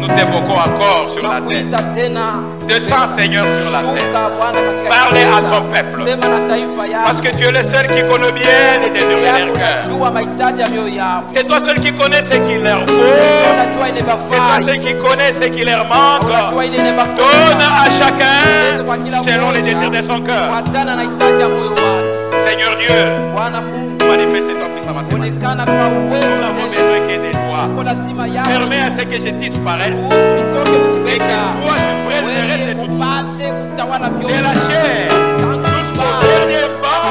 Nous t'évoquons encore sur la scène. Descends, Seigneur, sur la scène. Parlez à ton peuple. Parce que tu es le seul qui connaît bien les désirs de leur cœur. C'est toi seul qui connais ce qu'il leur faut. C'est toi seul qui connais ce qui leur manque. Donne à chacun selon les désirs de son cœur. Seigneur Dieu, manifeste-toi puissamment. Nous n'avons besoin que de toi. Permets à ce que je disparaisse. Et que toi tu prennes le reste de toute de la chair jusqu'au dernier pas.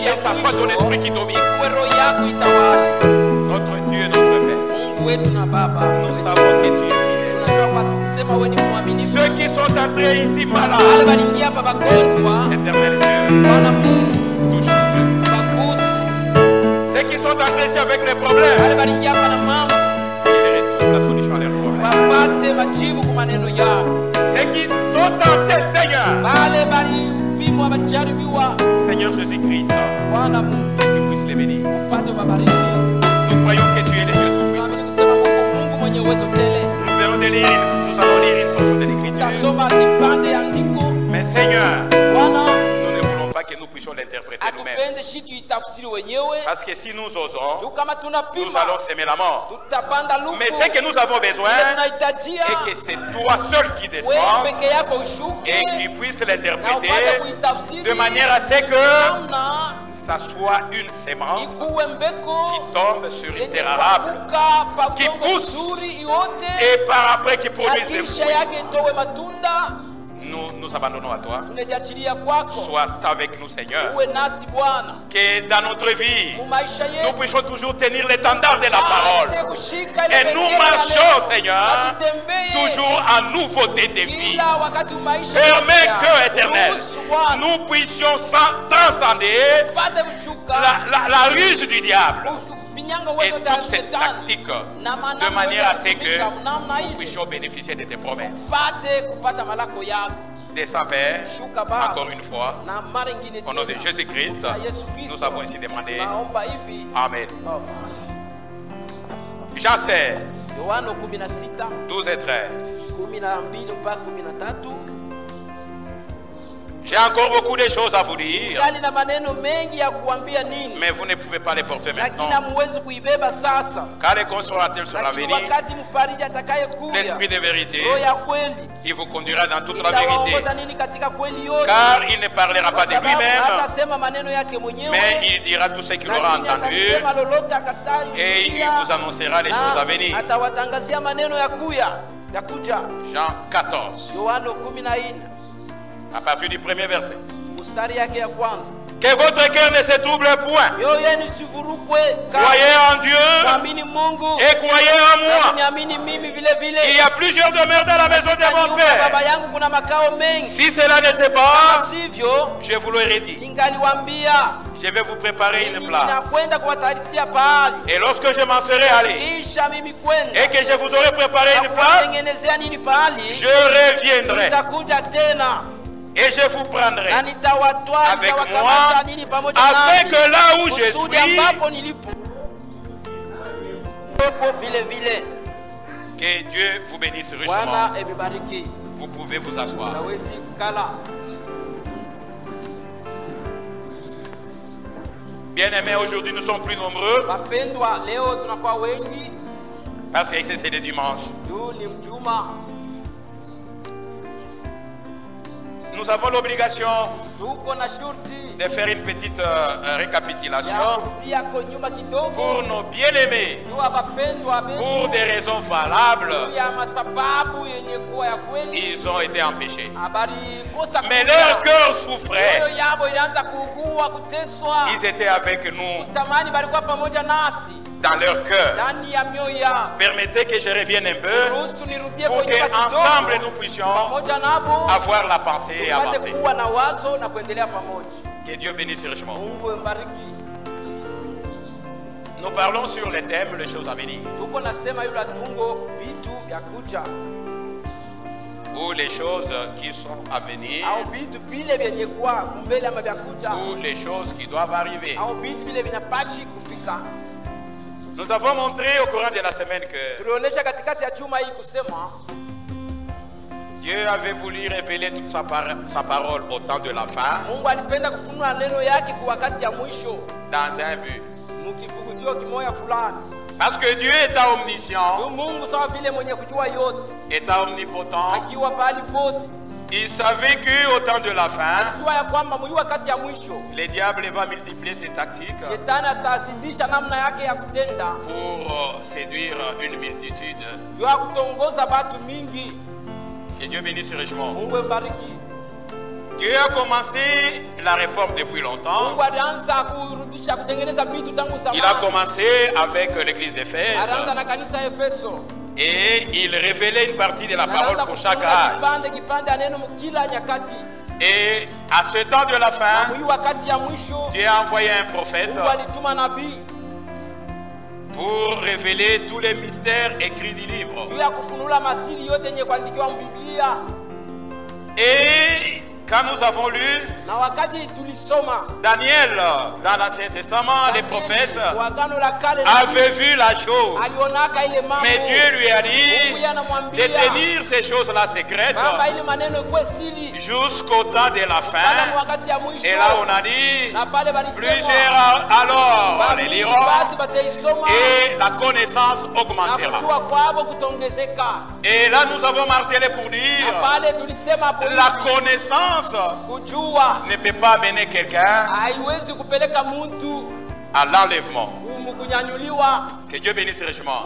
Et ça soit ton esprit qui domine. Notre Dieu, notre Père, nous savons que tu es fidèle. Ceux qui sont entrés ici malades, Éternel Dieu, touche-le. Ceux qui sont entrés ici avec les problèmes, il retrouve la solution à leurs problèmes. Ceux qui t'ont tenté, Seigneur, Seigneur Jésus-Christ, que tu puisses les bénir. Nous croyons que tu es le Dieu tout-puissant. Nous allons lire une portion de l'Écriture. Mais Seigneur, nous ne voulons pas que nous puissions l'interpréter nous-mêmes. Parce que si nous osons, nous allons s'aimer la mort. Mais ce que nous avons besoin, et que c'est toi seul qui descends et qui puisse l'interpréter de manière à ce que ça soit une sémence qui tombe sur une terre arable, qui pousse et par après qui produise des fruits. Nous abandonnons à toi. Sois avec nous, Seigneur. Que dans notre vie, nous puissions toujours tenir l'étendard de la parole. Et nous marchons, Seigneur, toujours en nouveauté de vie. Permets que, Éternel, nous puissions transcender la ruse du diable et toutes ces tactiques de manière à ce que nous puissions bénéficier de tes promesses. Descends, Père, encore une fois, au nom de Jésus-Christ, nous avons ici demandé. Amen. Jean 16, 12 et 13. J'ai encore beaucoup de choses à vous dire, mais vous ne pouvez pas les porter maintenant. Car les consolateurs sont à venir, l'Esprit de vérité, il vous conduira dans toute la vérité. Car il ne parlera pas de lui-même, mais il dira tout ce qu'il aura entendu et il vous annoncera les choses à venir. Jean 14. À partir du premier verset. Que votre cœur ne se trouble point. Croyez en Dieu et croyez en moi. Il y a plusieurs demeures dans la maison de mon Père. Si cela n'était pas, je vous l'aurais dit. Je vais vous préparer une place. Et lorsque je m'en serai allé et que je vous aurai préparé une place, je reviendrai. Et je vous prendrai avec moi, afin que là où je suis, que Dieu vous bénisse richement. Vous pouvez vous asseoir. Bien-aimés, aujourd'hui nous sommes plus nombreux parce que c'est le dimanche. Nous avons l'obligation de faire une petite récapitulation pour nos bien-aimés, pour des raisons valables. Ils ont été empêchés. Mais leur cœur souffrait. Ils étaient avec nous dans leur cœur. Permettez que je revienne un peu pour qu'ensemble nous puissions avoir la pensée et avancer. Que Dieu bénisse richement. Nous parlons sur le thème les choses à venir. Ou les choses qui sont à venir, ou les choses qui doivent arriver. Nous avons montré au courant de la semaine que Dieu avait voulu révéler toute sa parole au temps de la fin dans un but. Parce que Dieu est omniscient, est omnipotent. Il savait qu'au temps de la fin, le diable va multiplier ses tactiques pour séduire une multitude. Que Dieu bénisse richement. Dieu a commencé la réforme depuis longtemps. Il a commencé avec l'église d'Éphèse. Et il révélait une partie de la parole pour chaque âge. Et à ce temps de la fin, Dieu a envoyé un prophète pour révéler tous les mystères écrits du livre. Et quand nous avons lu Daniel dans l'Ancien Testament, les prophètes avaient vu la chose. Mais Dieu lui a dit de tenir ces choses-là secrètes jusqu'au temps de la fin. Et là on a dit, plusieurs alors les liront et la connaissance augmentera. Et là nous avons martelé pour dire, la connaissance ne peut pas amener quelqu'un à l'enlèvement. Que Dieu bénisse richement.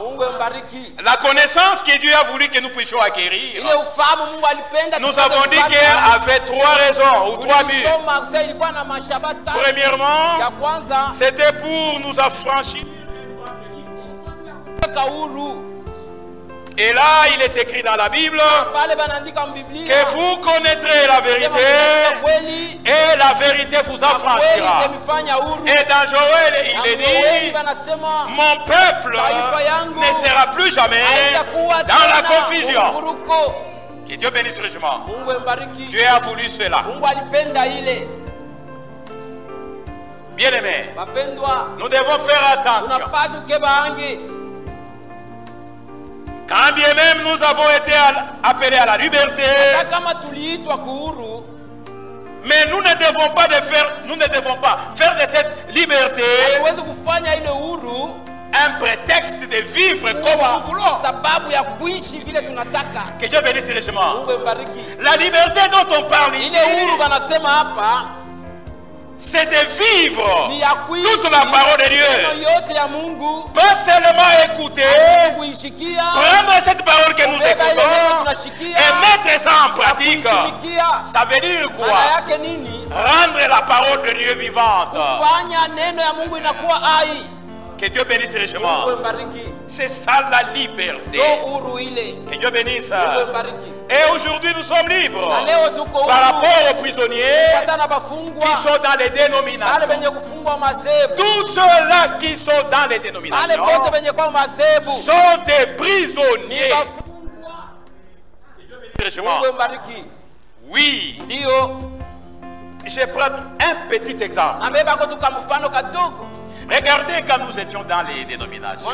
La connaissance que Dieu a voulu que nous puissions acquérir, nous avons dit qu'elle avait trois raisons ou trois buts. Premièrement, c'était pour nous affranchir. Et là, il est écrit dans la Bible que vous connaîtrez la vérité et la vérité vous affranchira. Et dans Joël, il est dit, mon peuple ne sera plus jamais dans la confusion. Que Dieu bénisse richement. Dieu a voulu cela. Bien-aimés, nous devons faire attention. Quand bien même nous avons été appelés à la liberté, mais nous ne devons pas faire de cette liberté un prétexte de vivre comme nous voulons. Que Dieu bénisse richement. La liberté dont on parle ici, c'est de vivre toute la parole de Dieu. Pas seulement écouter, prendre cette parole que nous écoutons et mettre ça en pratique. Ça veut dire quoi? Rendre la parole de Dieu vivante. Que Dieu bénisse richement. C'est ça la liberté. Que Dieu bénisse. Et aujourd'hui nous sommes libres par rapport aux prisonniers qui sont dans les dénominations. Tous ceux-là qui sont dans les dénominations sont des prisonniers. Oui. Je prends un petit exemple. Regardez quand nous étions dans les dénominations.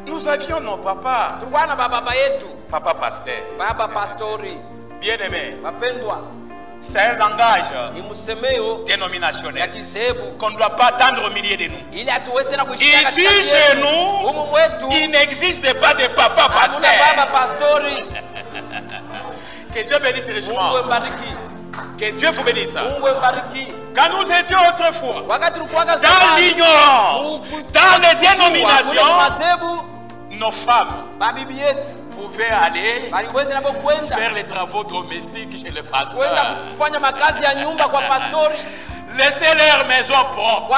Nous avions nos papas. Papa pasteur. Bien aimé. C'est un langage dénominationnel qu'on ne doit pas attendre au milieu de nous. Ici chez nous, il n'existe pas de papa pasteur. Que Dieu bénisse richement. Que Dieu vous bénisse. Quand nous étions autrefois dans l'ignorance, dans les dénominations, nos femmes pouvaient aller faire les travaux domestiques chez le pasteur. Laisser leur maison propre.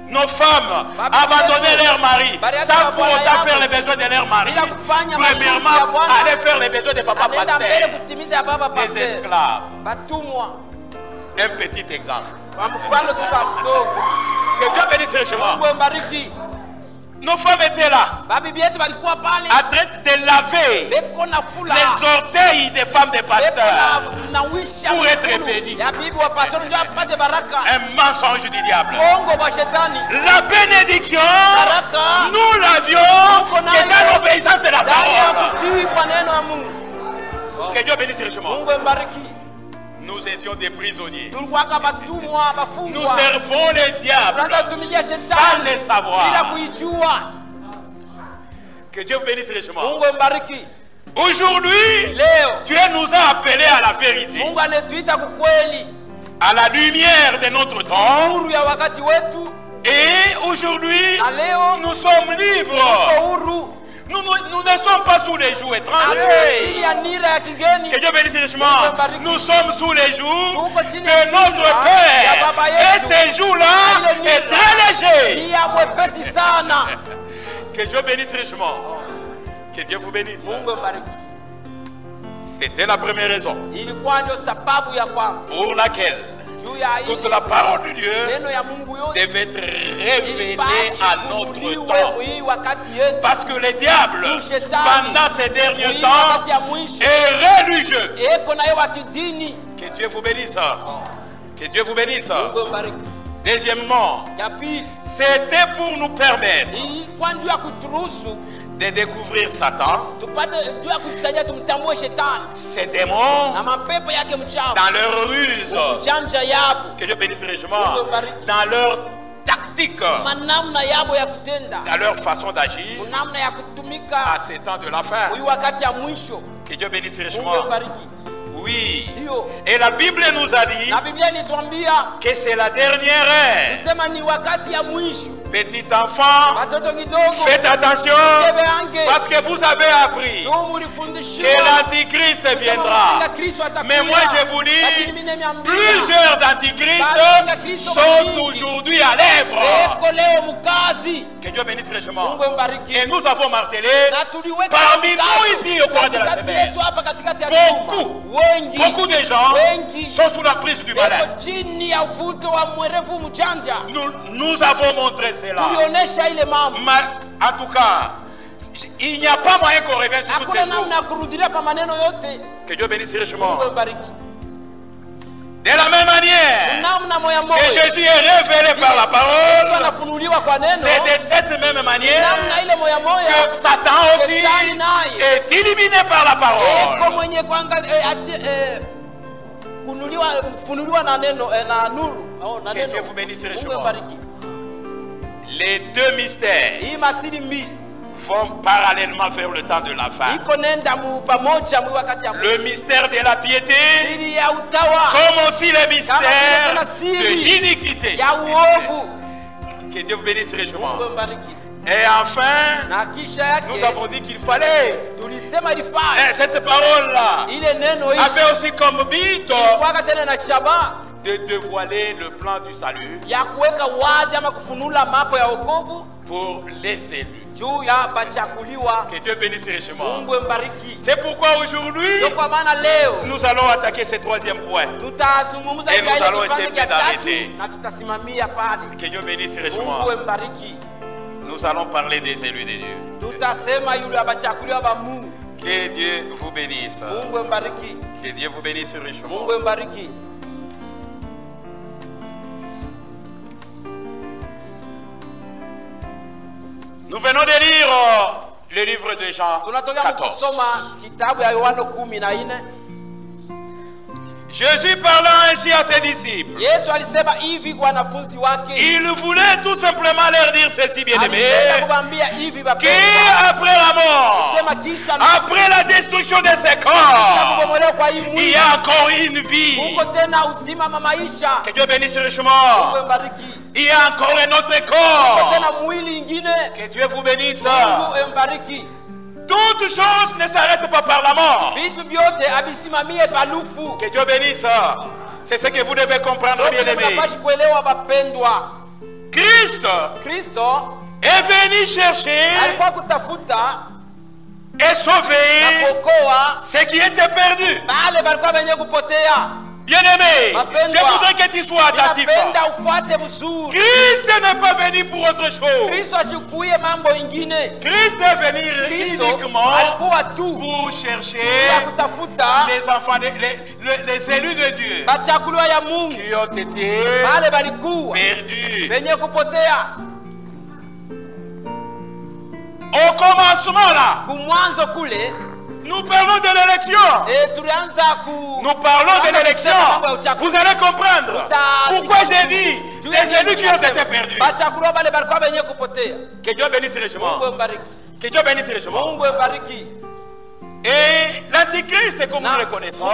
Nos femmes abandonner leur mari sans pour autant faire les besoins de leur mari. Premièrement, aller faire les besoins de papa pasteur. Des esclaves. Un petit exemple. Que Dieu bénisse richement. Nos femmes étaient là, en train de laver les orteils des femmes des pasteurs pour être bénies. Un mensonge du diable. La bénédiction, nous l'avions, c'est dans l'obéissance de la parole. Que Dieu bénisse richement. Nous étions des prisonniers. Nous servons les diables sans les savoir. Que Dieu vous bénisse richement. Aujourd'hui, Dieu nous a appelés à la vérité, à la lumière de notre temps. Et aujourd'hui, nous sommes libres. Nous ne sommes pas sous les jougs étrangers. Que Dieu bénisse richement. Nous sommes sous les jougs de notre Père. Et ces jougs-là est très léger. Que Dieu bénisse richement. Que Dieu vous bénisse. C'était la première raison pour laquelle toute la parole de Dieu devait être révélée à notre temps. Parce que le diable, pendant ces derniers temps, est religieux. Que Dieu vous bénisse. Que Dieu vous bénisse. Deuxièmement, c'était pour nous permettre de découvrir Satan, ces démons, dans leur ruse, que Dieu bénisse richement, dans leur tactique, dans leur façon d'agir, à ces temps de la fin. Que Dieu bénisse richement. Oui. Et la Bible nous a dit que c'est la dernière heure. Petit enfant, faites attention parce que vous avez appris que l'antichrist viendra. Mais moi je vous dis, plusieurs antichrists sont aujourd'hui à l'œuvre. Que Dieu bénisse richement. Et nous avons martelé parmi nous ici au cours de la semaine. Beaucoup de gens sont sous la prise du malin. Nous avons montré cela. En tout cas, il n'y a pas moyen qu'on revienne sur toutes les choses. Que Dieu bénisse richement. De la même manière que Jésus est révélé par la parole, c'est de cette même manière que Satan aussi est éliminé par la parole. Que Dieu vous bénisse richement. Les deux mystères vont parallèlement vers le temps de la fin. Le mystère de la piété, comme aussi le mystère de l'iniquité. Que Dieu vous bénisse richement. Et enfin, nous avons dit qu'il fallait, cette parole-là avait aussi comme but de dévoiler le plan du salut pour les élus. Que Dieu bénisse richement. C'est pourquoi aujourd'hui, nous allons attaquer ce troisième point. Et nous allons essayer d'arrêter. Que Dieu bénisse richement. Nous allons parler des élus de Dieu. Que Dieu vous bénisse. Que Dieu vous bénisse richement. Nous venons de lire le livre de Jean 14. Jésus parlant ainsi à ses disciples, il voulait tout simplement leur dire ceci, bien-aimés, qu'après la mort, après la destruction de ces corps, il y a encore une vie. Que Dieu bénisse le chemin. Il y a encore un autre corps. Que Dieu vous bénisse. Toute chose ne s'arrête pas par la mort. Que Dieu bénisse. C'est ce que vous devez comprendre, bien-aimés. Christ est venu chercher et sauver ce qui était perdu. Bien-aimé, je voudrais que tu sois attentif. Christ n'est pas venu pour autre chose. Christ est venu uniquement pour chercher les enfants, les élus de Dieu qui ont été perdus. Au commencement là, nous parlons de l'élection. Nous parlons de l'élection. Vous allez comprendre pourquoi j'ai dit des élus qui ont été perdus. Que Dieu bénisse richement. Que Dieu bénisse richement. Et l'Antichrist, comme nous le connaissons,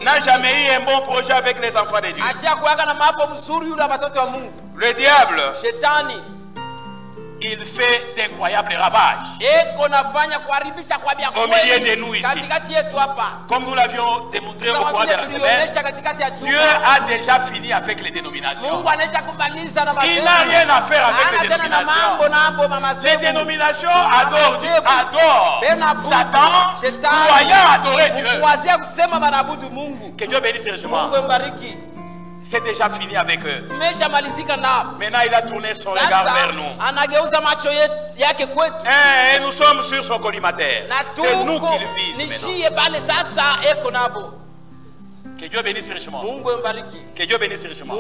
n'a jamais eu un bon projet avec les enfants de Dieu. Le diable, il fait d'incroyables ravages au milieu de nous ici. Comme nous l'avions démontré au cours de la semaine, Dieu a déjà fini avec les dénominations. Il n'a rien à faire avec les dénominations. Les dénominations adorent Satan, croyant adorer Dieu. Que Dieu bénisse richement. C'est déjà fini avec eux. Maintenant, il a tourné son regard vers nous. Et nous sommes sur son collimateur. C'est nous qui le vise maintenant. Que Dieu bénisse richement. Que Dieu bénisse richement.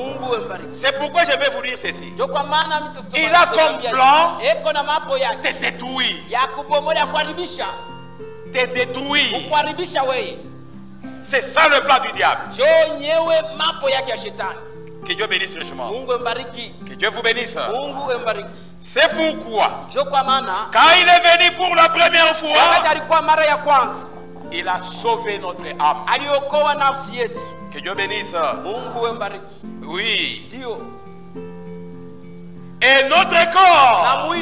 C'est pourquoi je vais vous dire ceci. Il a comme plan de détruire. De détruire. C'est ça le plan du diable. Que Dieu bénisse richement. Que Dieu vous bénisse. C'est pourquoi, quand il est venu pour la première fois, il a sauvé notre âme. Que Dieu bénisse. Oui. Et notre corps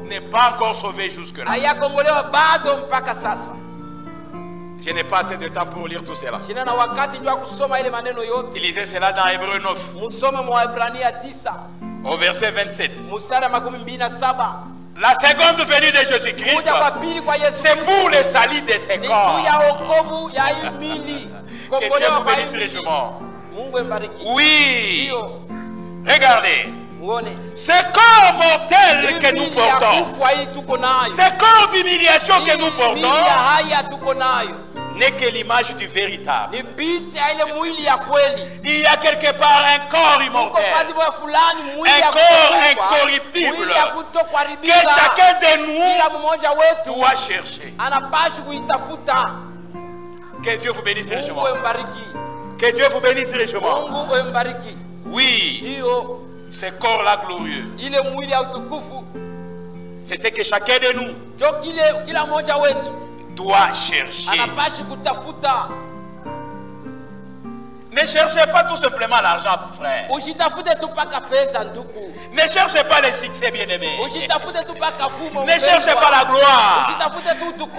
n'est pas encore sauvé jusque-là. Je n'ai pas assez de temps pour lire tout cela. Lisez cela dans Hébreux 9. Au verset 27. La seconde venue de Jésus-Christ, c'est pour le salut de ses corps. Que Dieu vous bénisse richement. Oui. Regardez. Ce corps mortel que nous portons, ce corps d'humiliation que nous portons, n'est que l'image du véritable. Il y a quelque part un corps immortel, un corps incorruptible que chacun de nous doit chercher. Que Dieu vous bénisse richement. Que Dieu vous bénisse richement. Oui, ce corps-là glorieux, c'est ce que chacun de nous doit chercher. Ne cherchez pas tout simplement l'argent, frère. Ne cherchez pas le succès, bien-aimé. Ne cherchez pas la gloire.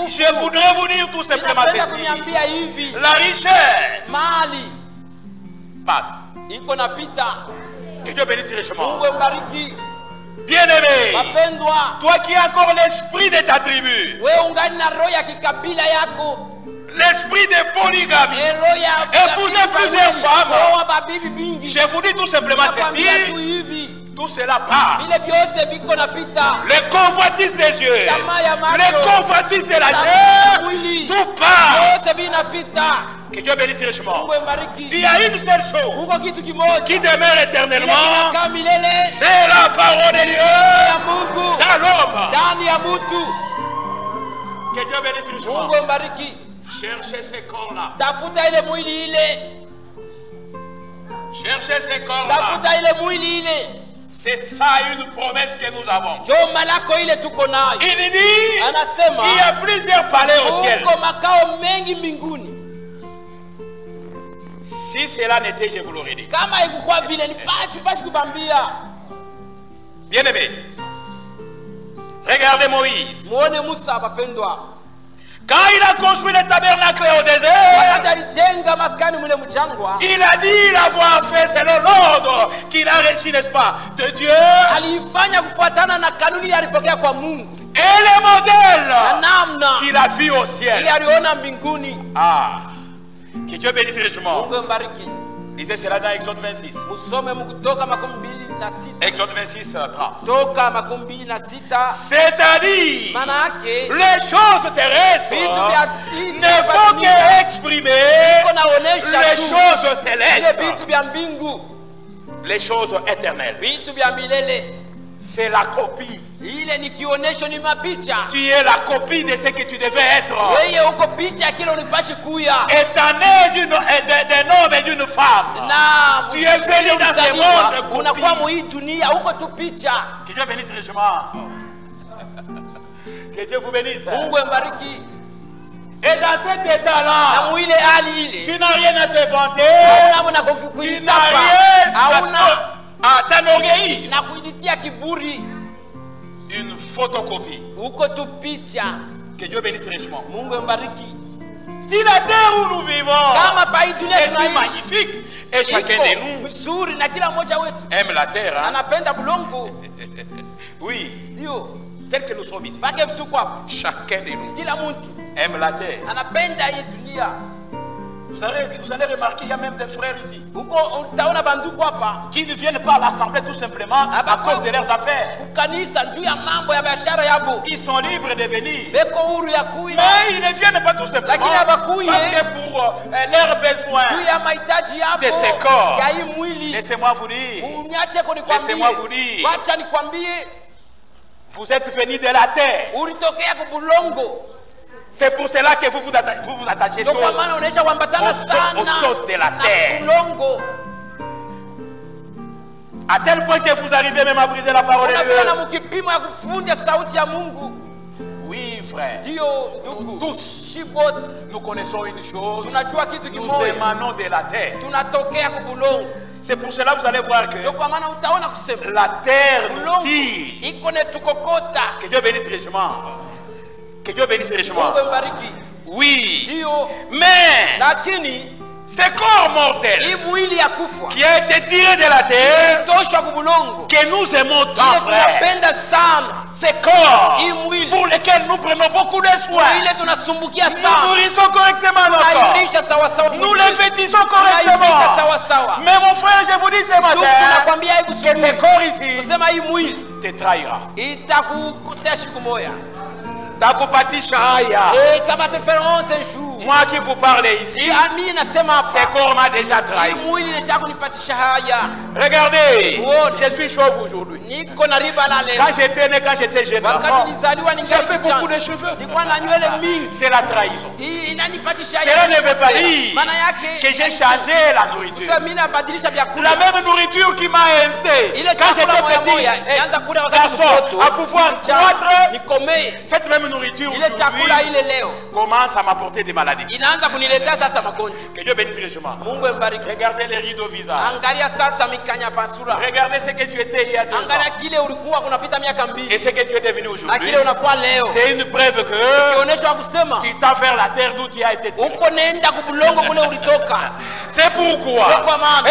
Je voudrais vous dire tout simplement ceci. La richesse passe. Que Dieu bénisse richement. Bien-aimé, toi qui as encore l'esprit de ta tribu, l'esprit de polygamie, épouser plusieurs femmes, je vous dis tout simplement ceci, tout cela part. Le convoitise des yeux, le convoitise de la chair, tout part. Que Dieu bénisse richement. Il y a une seule chose qui demeure éternellement, c'est la parole de Dieu dans l'homme. Que Dieu bénisse richement. Cherchez ces corps-là. Cherchez ces corps-là. C'est ça une promesse que nous avons. Il dit, il y a plusieurs palais au ciel. Si cela n'était, je vous l'aurais dit. Bien-aimé, regardez Moïse. Quand il a construit le tabernacle au désert, il a dit l'avoir fait selon l'ordre qu'il a reçu, n'est-ce pas, de Dieu. Et le modèle qu'il a vu au ciel. Ah. Que Dieu bénisse richement. Lisez cela dans Exode 26. Exode 26, 30. C'est-à-dire, les choses terrestres ne font qu'exprimer les choses célestes, les choses éternelles. C'est la copie. Tu es la copie de ce que tu devais être. Étant né d'un homme et d'une femme, tu es venu dans ce monde copie. Que Dieu bénisse richement. Que Dieu vous bénisse. Et dans cet état-là, tu n'as rien à te vanter, tu n'as rien à t'enorgueillir. Une photocopie. Que Dieu bénisse richement. Si la terre où nous vivons est si magnifique, et chacun de nous aime la terre, hein? Oui, tel que nous sommes ici, chacun de nous aime la terre. Vous allez remarquer, il y a même des frères ici qui ne viennent pas à l'assemblée tout simplement à cause de leurs affaires. Ils sont libres de venir, mais ils ne viennent pas tout simplement parce que pour leurs besoins de ce corps, laissez-moi vous dire, vous êtes venus de la terre. C'est pour cela que vous vous attachez aux choses de la terre. À tel point que vous arrivez même à briser la parole de Dieu. Oui, frère. Nous tous, nous connaissons une chose. Nous émanons de la terre. C'est pour cela que vous allez voir que la terre nous tire. Que Dieu bénisse richement. Que Dieu bénisse richement. Oui. Mais ce corps mortel qui a été tiré de la terre, que nous aimons tant, frère, ce corps pour lequel nous prenons beaucoup de soin, nous nourrissons correctement notre corps, nous le vêtissons correctement. Mais mon frère, je vous dis ce matin que ce corps ici te trahira. Moi qui vous parle ici, ce corps m'a déjà trahi. Regardez, je suis chauve aujourd'hui. Quand j'étais né, quand j'étais jeune enfant, j'avais beaucoup de cheveux. C'est la trahison. Cela ne veut pas dire que j'ai changé la nourriture. La même nourriture qui m'a aidé quand j'étais petit garçon à pouvoir croître, cette même nourriture aujourd'hui commence à m'apporter des maladies. Que Dieu bénisse richement. Regardez les rides au visage. Regardez ce que tu étais il y a 2 ans et ce que tu es devenu aujourd'hui. C'est une preuve que tu t'as vers la terre d'où tu as été tiré. C'est pourquoi,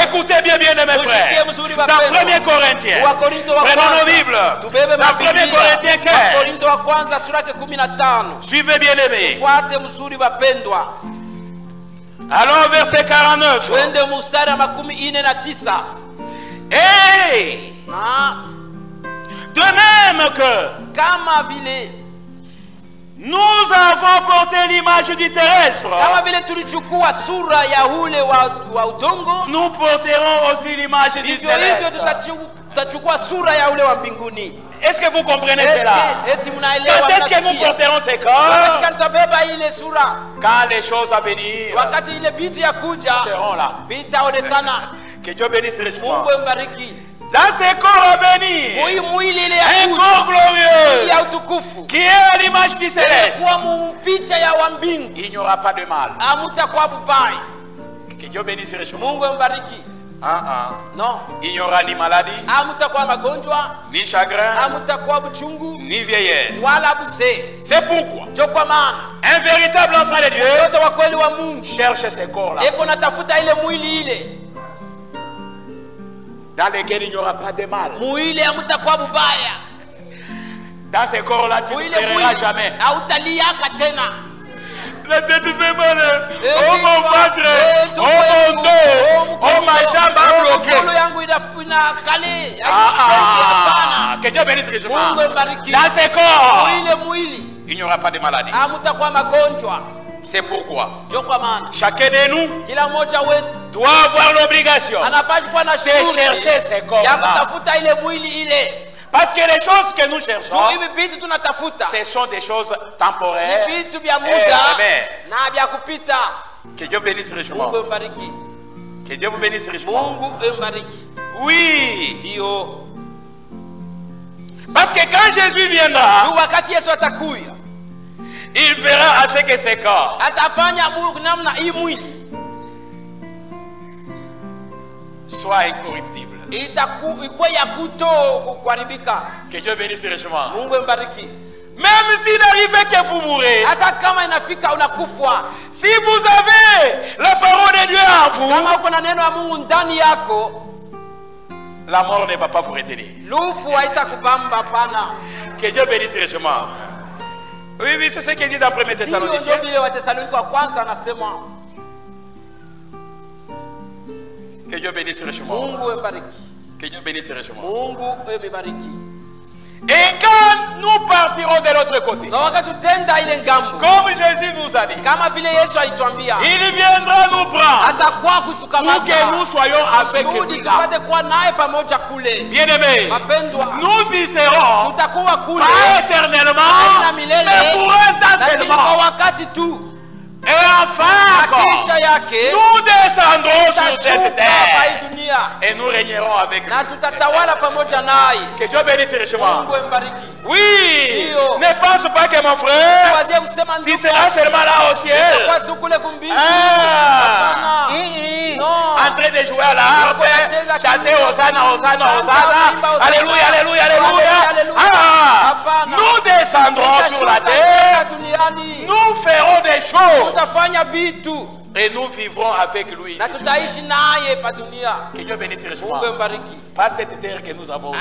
écoutez bien mes frères, dans 1 Corinthiens, prenons nos Bibles, dans 1 Corinthiens 15, suivez bien aimé. Alors verset 49. Et de même que nous avons porté l'image du terrestre, nous porterons aussi l'image du céleste. Est-ce que vous comprenez cela? Quand est-ce que nous porterons ces corps? Quand les choses à venir seront là. Que Dieu bénisse richement. Dans ces corps à venir, un corps glorieux qui est à l'image du céleste, il n'y aura pas de mal. Que Dieu bénisse richement. Non. Il n'y aura ni maladie, ni chagrin, ni vieillesse. C'est pourquoi un véritable enfant de Dieu cherche ces corps-là dans lesquels il n'y aura pas de mal. Dans ces corps-là, tu ne pleureras jamais. La tête fait mal. Oh mon ventre. Oh mon dos. Oh ma jambe a bloqué. Que Dieu bénisse richement. Dans ces corps, il n'y aura pas de maladie. C'est pourquoi chacun de nous doit avoir l'obligation de chercher ces corps-là. Parce que les choses que nous cherchons, ce sont des choses temporaires. Que Dieu bénisse richement. Que Dieu vous bénisse richement. Oui. Parce que quand Jésus viendra, il verra à ce que ces corps soient incorruptibles. Que Dieu bénisse richement. Même s'il arrivait que vous mourrez, si vous avez la parole de Dieu en vous, la mort ne va pas vous retenir. Que Dieu bénisse richement. Oui, oui, c'est ce qu'il dit dans 1 Thessaloniciens. Que Dieu bénisse richement. Que Dieu bénisse richement. Et quand nous partirons de l'autre côté, comme Jésus nous a dit, il viendra nous prendre pour que nous soyons avec lui là. Bien-aimés, nous y serons pas éternellement, mais pour un temps seulement. Et enfin, nous descendrons sur cette terre et nous régnerons avec lui. Que Dieu bénisse richement. Oui, ne pense pas que mon frère, tu seras seulement là au ciel. En train de jouer à la harpe, chanter Hosanna, Hosanna, Hosanna. Alléluia, Alléluia, Alléluia. Nous descendrons sur la terre. Nous ferons des choses. Et nous vivrons avec lui. Que Dieu bénisse richement. Pas cette terre que nous avons.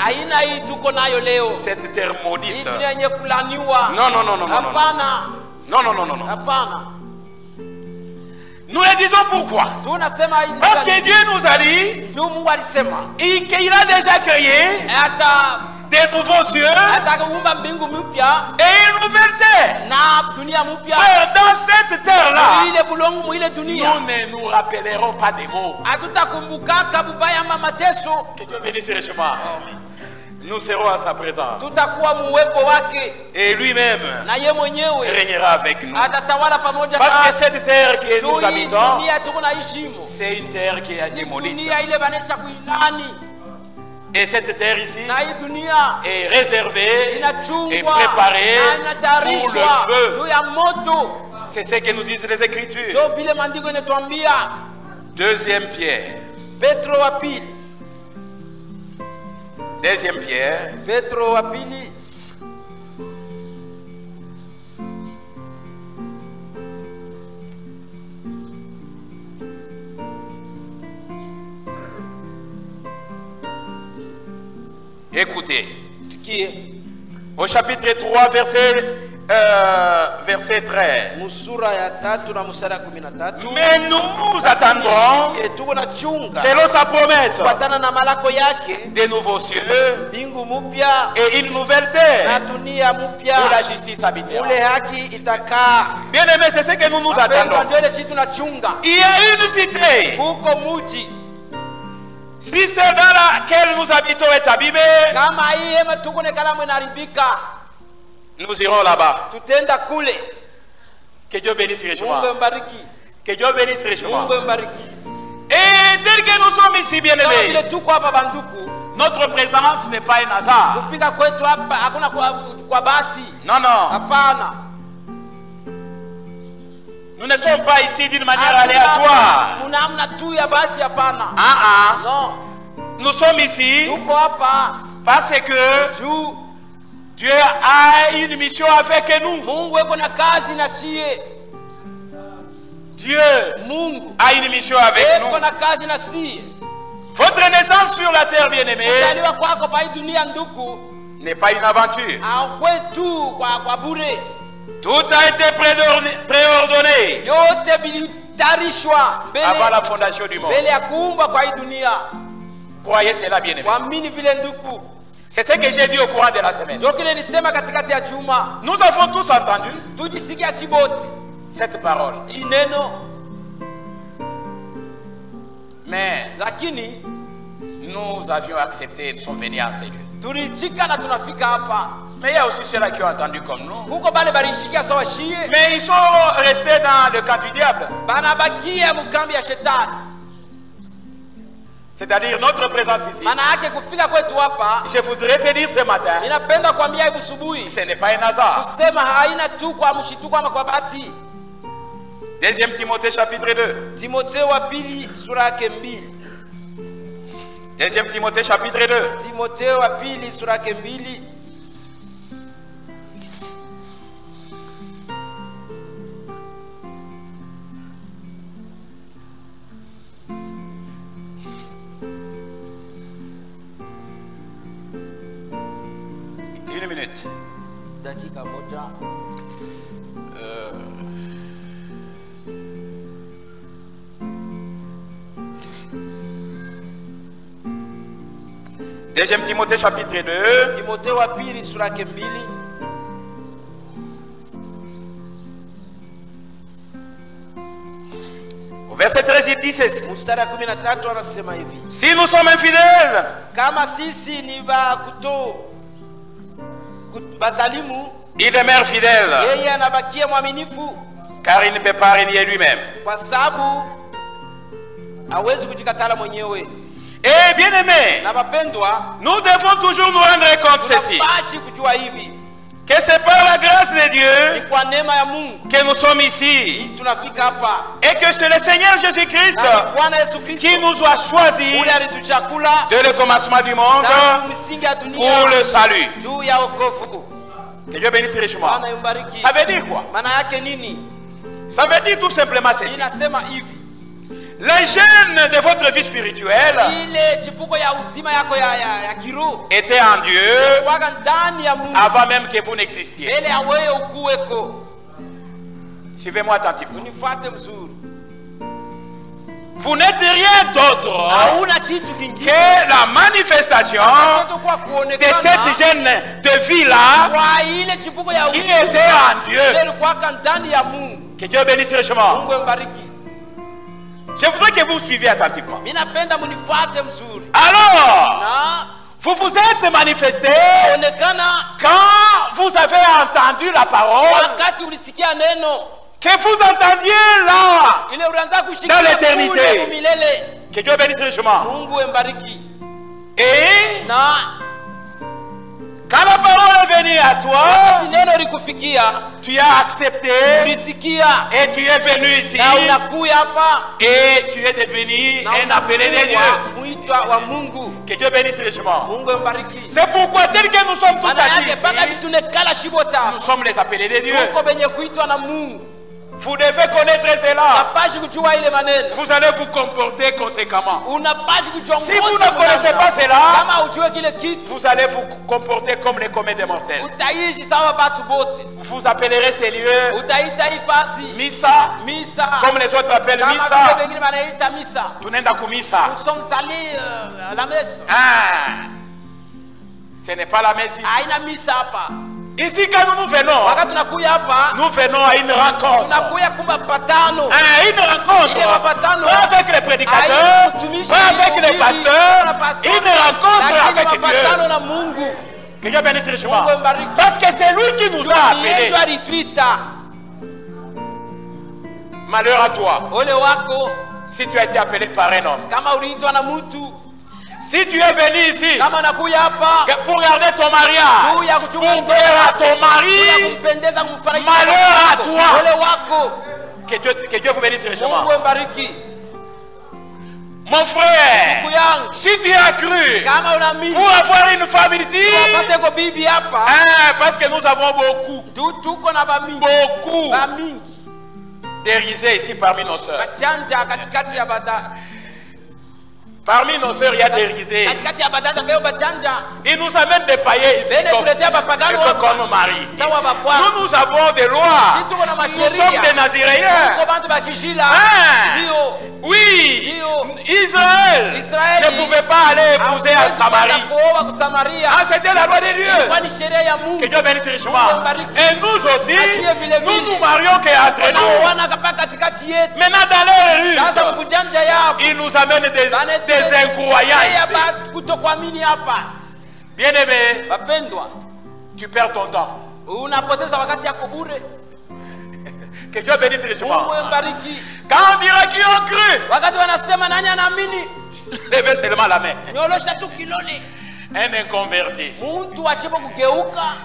Cette terre maudite. Non, non, non, non, non. Non, non, non, non, non. Nous le disons pourquoi? Parce que Dieu nous a dit qu'il a déjà créé des nouveaux cieux et une nouvelle terre. Frère, dans cette terre-là, nous ne nous rappellerons pas des mots. Que Dieu bénisse richement. Nous serons à sa présence. Et lui-même régnera avec nous. Parce que cette terre que nous habitons, c'est une terre qui est démolie. Et cette terre ici est réservée et préparée pour le feu. C'est ce que nous disent les Écritures. Deuxième Pierre. Deuxième Pierre. Écoutez. Au chapitre 3, verset 13. Mais nous attendrons, selon sa promesse, des nouveaux cieux et une nouvelle terre où la justice habitera. Bien aimé, c'est ce que nous attendons. Il y a une cité. Si c'est dans laquelle nous habitons est abîmé, nous irons là-bas. Que Dieu bénisse richement. Que Dieu bénisse richement. Et tel que nous sommes ici, bien aimés, notre présence n'est pas un hasard. Non, non. Nous ne sommes pas ici d'une manière aléatoire. Nous sommes ici parce que Dieu a une mission avec nous. Dieu a une mission avec nous. Votre naissance sur la terre, bien-aimée, n'est pas une aventure. Tout a été préordonné avant la fondation du monde. Croyez cela, bien-aimé. C'est ce que j'ai dit au courant de la semaine. Nous avons tous entendu cette parole. Mais nous avions accepté son venir à ces lieux. Mais il y a aussi ceux-là qui ont entendu comme nous. Mais ils sont restés dans le camp du diable. C'est-à-dire notre présence ici. Je voudrais te dire ce matin, ce n'est pas un hasard. 2 Timothée chapitre 2. 2 Timothée chapitre 2. Une minute. Dakika moja. Deuxième Timothée chapitre 2. Timothée wa pili sura yake 2. Au verset 13 il dit ceci. Mstari 13 anasema hivi. Si nous sommes infidèles, kama sisi ni bazalimu, il demeure fidèle. Yeye anabakia mwaminifu, car il ne peut pas renier lui-même. Kwa sababu hawezi kujikatala mwenyewe. Et bien aimé, nous devons toujours nous rendre compte ceci, que c'est par la grâce de Dieu que nous sommes ici, et que c'est le Seigneur Jésus-Christ qui nous a choisis dès le commencement du monde pour le salut. Que Dieu bénisse richement. Ça veut dire quoi? Ça veut dire tout simplement ceci. Les jeunes de votre vie spirituelle étaient en Dieu avant même que vous n'existiez. Suivez-moi attentivement. Vous n'êtes rien d'autre que la manifestation de cette jeune de vie-là qui était en Dieu. Que Dieu bénisse richement. Je voudrais que vous suiviez attentivement. Alors, vous vous êtes manifesté quand vous avez entendu la parole, que vous entendiez là, dans l'éternité. Que Dieu bénisse richement. Et quand la parole est venue à toi, tu as accepté et tu es venu ici et tu es devenu un appelé de Dieu. Que Dieu bénisse richement. C'est pourquoi tel que nous sommes tous ici, nous sommes les appelés de Dieu. Vous devez connaître cela. Vous allez vous comporter conséquemment. Si vous ne connaissez pas cela, vous allez vous comporter comme les communs des mortels. Vous appellerez ces lieux Missa, comme les autres appellent Missa. Nous sommes allés à la messe. Ce n'est pas la messe ici. Ici, quand nous venons à une rencontre. Une rencontre. Pas avec les prédicateurs, pas avec les pasteurs. Une rencontre avec Dieu. Que Dieu bénisse richement. Parce que c'est lui qui nous a appelés. Malheur à toi si tu as été appelé par un homme. Si tu es venu ici pour garder ton mariage, pour plaire à ton mari, malheur à toi. Que Dieu vous bénisse richement. Mon frère, si tu as cru pour avoir une femme ici, parce que nous avons beaucoup de risées ici parmi nos sœurs. Parmi nos sœurs, il y a des risées. Ils nous amènent des païens ici comme mari. Nous avons des lois. Nous sommes des Naziréens. Oui, Israël ne pouvait pas aller épouser à Samarie. C'était la loi de Dieu. Que Dieu bénisse richement. Et nous aussi, nous nous marions qu'entre nous. Maintenant, dans leur rue, ils nous amènent des incroyants. Bien aimé, tu perds ton temps. Que Dieu bénisse richement. Quand on dira qui ont cru, levez seulement la main. Un inconverti.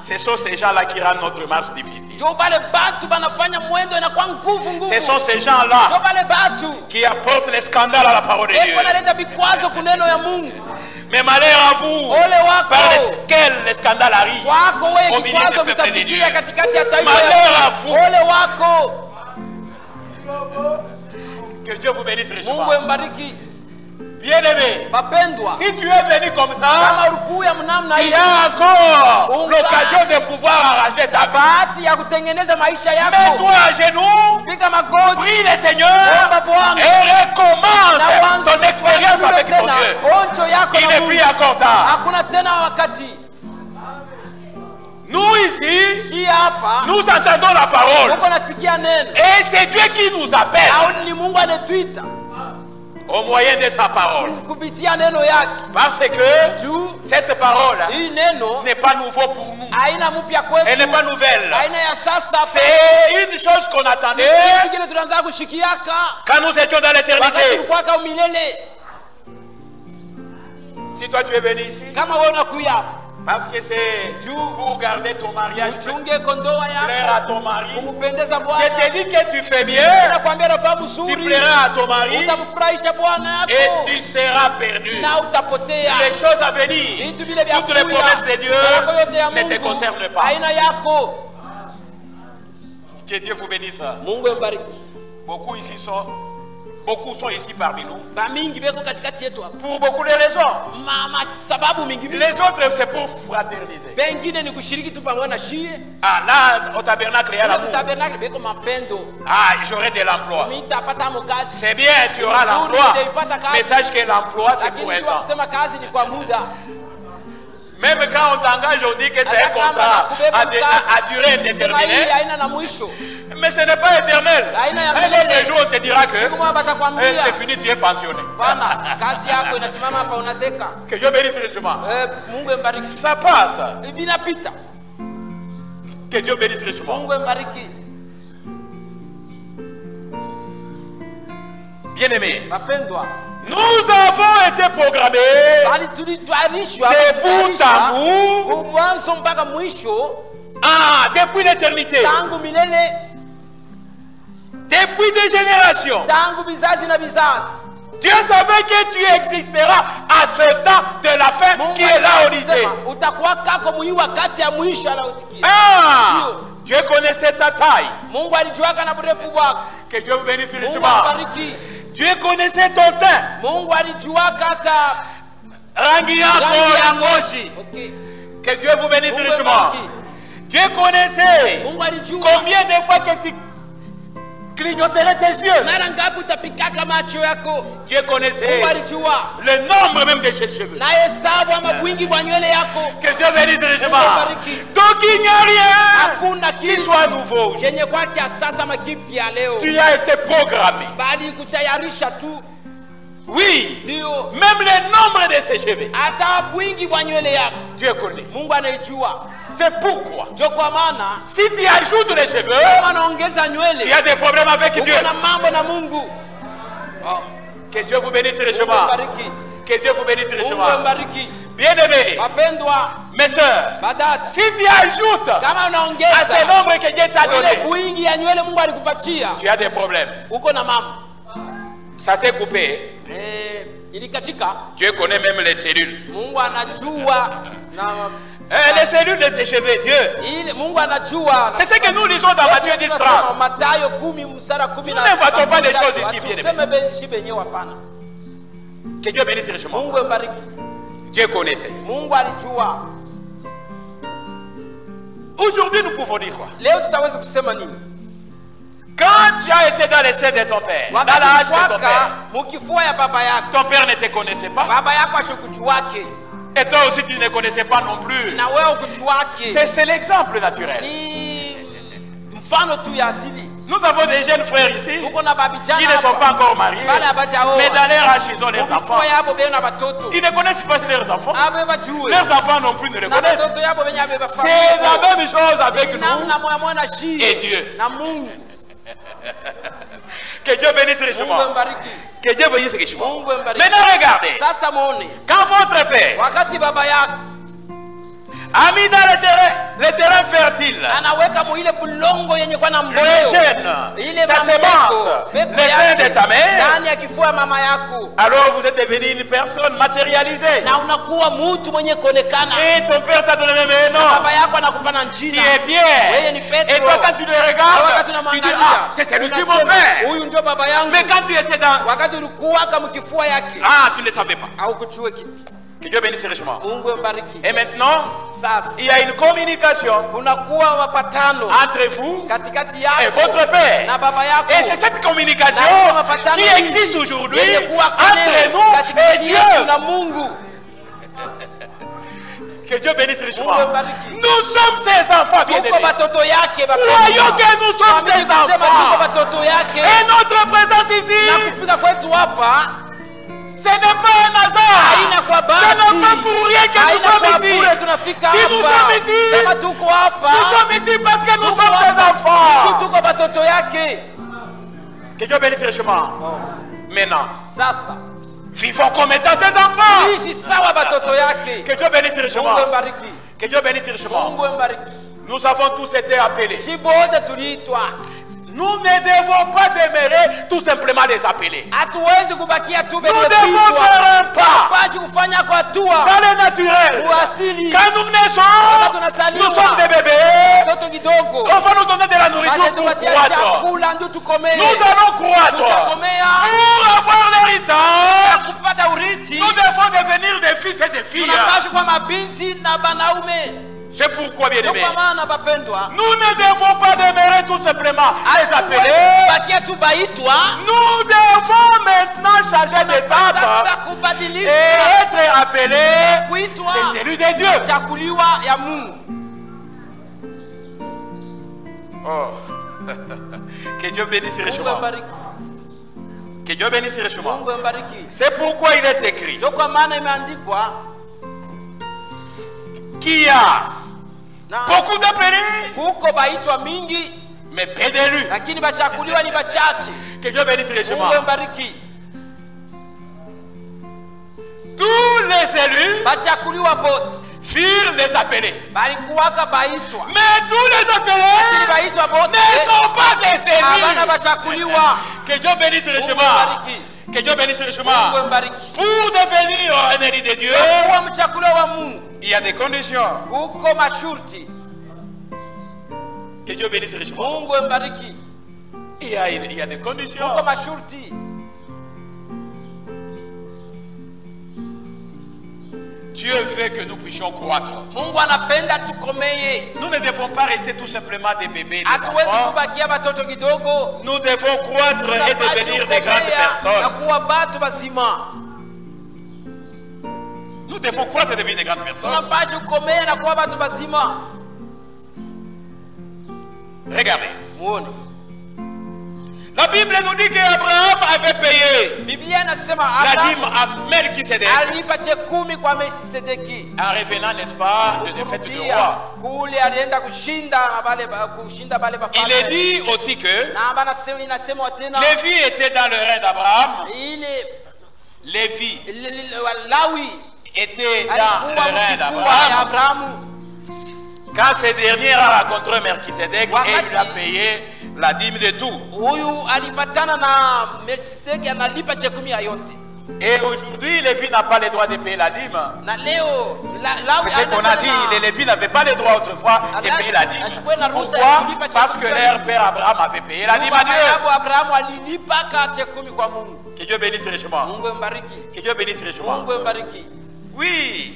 Ce sont ces gens-là qui rendent notre marche difficile. Ce sont ces gens-là qui apportent les scandales à la parole de Dieu. Mais malheur à vous, par lesquels les scandales arrivent au milieu du peuple de Dieu. Malheur à vous. Que Dieu vous bénisse richement. Bien-aimé, si tu es venu comme ça, il y a encore l'occasion de pouvoir arranger ta vie. Mets-toi à genoux, prie le Seigneur et recommence ton expérience avec ton Dieu. Il n'est plus encore tard. Nous ici, nous entendons la parole. Et c'est Dieu qui nous appelle. Au moyen de sa parole. Parce que cette parole n'est pas nouveau pour nous. Elle n'est pas nouvelle. C'est une chose qu'on attendait quand nous étions dans l'éternité. Si toi tu es venu ici, parce que c'est pour garder ton mariage, plaire à ton mari. Je te dis que tu fais bien, tu plairas à ton mari et tu seras perdu. Les choses à venir, toutes les promesses de Dieu ne te concernent pas. Que Dieu vous bénisse. Beaucoup sont ici parmi nous. Pour beaucoup de raisons. Les autres, c'est pour fraterniser. Ah, là, au tabernacle, il y a l'amour. Ah, j'aurai de l'emploi. C'est bien, tu auras l'emploi. Mais sache que l'emploi, c'est pour un temps. Même quand on t'engage, on dit que c'est un contrat à durée indéterminée. Mais ce n'est pas éternel. Un autre jour, on te dira que c'est fini, tu es pensionné. Que Dieu bénisse richement. Ça passe. Que Dieu bénisse richement. Bien-aimé, nous avons été programmés de bout à bout, depuis l'éternité, depuis des générations. Dieu savait que tu existeras à ce temps de la fin qui est là au lycée. Dieu connaissait ta taille. Que Dieu vous bénisse richement. Dieu connaissait ton teint. Que Dieu vous bénisse richement. Dieu connaissait combien de fois que tu clignoterais tes yeux. Dieu connaissait le nombre même de ses cheveux. Que Dieu bénisse richement. Donc il n'y a rien qui soit nouveau. Tu as été programmé. Oui, même le nombre de ses cheveux. Dieu connaît. C'est pourquoi, si tu ajoutes les cheveux, tu as des problèmes avec Dieu. Que Dieu vous bénisse richement. Que Dieu vous bénisse richement. Bien-aimés, mes soeurs, si tu ajoutes à ce nombre que Dieu t'a donné, tu as des problèmes. Ça s'est coupé. Dieu connaît même les cellules. Les cellules de tes cheveux, Dieu. C'est ce que nous lisons dans Matthieu 10:30. Nous n'inventons pas des choses ici, bien aimés. Que Dieu bénisse richement. Mungu ambariki. Dieu connaissait. Mungu alijua. Aujourd'hui, nous pouvons dire quoi? Leo tutaweza kusema nini? Quand tu as été dans les seins de ton père, dans l'âge de ton père, mukifua ya baba yako, ton père ne te connaissait pas. Baba yako ashukujuake. Et toi aussi tu ne connaissais pas non plus. Na wewe ukujuake. C'est l'exemple naturel. Ni mfano tu ya asili. Nous avons des jeunes frères ici qui ne sont pas encore mariés, mais dans leur âge, ils ont leurs enfants. Ils ne connaissent pas leurs enfants. Leurs enfants non plus ne le connaissent. C'est la même chose avec nous et Dieu. Que Dieu bénisse richement. Que Dieu bénisse richement. Maintenant regardez. Quand votre père a mis dans le terrain fertile le gène, ta sémence, les seins de ta mère, alors vous êtes devenu une personne matérialisée. Et ton père t'a donné le nom. Tu es Pierre. Et toi quand tu le regardes, tu dis ah, c'est celui-ci mon père. Mais quand tu étais dans... Ah, tu ne savais pas. Que Dieu bénisse richement. Et maintenant, il y a une communication entre vous et votre père. Et c'est cette communication qui existe aujourd'hui entre nous et Dieu. Que Dieu bénisse richement. Nous sommes ses enfants bien-aimés. Croyons que nous sommes ses enfants. Et notre présence ici, ce n'est pas un hasard. Ce n'est pas pour rien que nous sommes ici. Si nous sommes ici parce que nous sommes ses enfants. Que Dieu bénisse richement. Maintenant, vivons comme étant ses enfants. Que Dieu bénisse richement. Que Dieu bénisse richement. Nous avons tous été appelés. Nous ne devons pas demeurer tout simplement les appeler. Nous devons faire un pas dans le naturel. Quand nous naissons, nous sommes des bébés. On va nous donner de la nourriture pour croître. Nous allons croître. Pour avoir l'héritage, nous devons devenir des fils et des filles. C'est pourquoi, bien aimé, nous ne devons pas demeurer tout simplement les appeler. Nous devons maintenant changer d'étape et être appelés des élus de Dieu. Oh. Que Dieu bénisse richement. Que Dieu bénisse richement. C'est pourquoi il est écrit qu'il y a beaucoup d'appelés, mais peu d'élus. Que Dieu bénisse richement. Tous les élus furent les appelés. Mais tous les appelés ne sont pas des élus. Que Dieu bénisse richement. Que Dieu bénisse richement. Pour devenir un élu de Dieu, il y a des conditions. Que Dieu bénisse richement. Il y a des conditions. Dieu veut que nous puissions croître. Nous ne devons pas rester tout simplement des bébés, des enfants. Nous devons croître et devenir des grandes personnes. Nous devons croître et devenir des grandes personnes. Regardez. La Bible nous dit qu'Abraham avait payé la dîme à Melchisedec en revenant, n'est-ce pas, de défaite du roi. Il est dit aussi que Lévi était dans le règne d'Abraham. Lévi était dans le règne d'Abraham. Quand ce dernier a rencontré Melchisedec et il a payé la dîme de tout. Et aujourd'hui, Lévi n'a pas le droit de payer la dîme. C'est ce qu'on a dit, les Lévi n'avaient pas le droit autrefois de payer la dîme. Pourquoi? Parce que leur père Abraham avait payé la dîme à Dieu. Que Dieu bénisse richement. Que Dieu bénisse richement. Oui.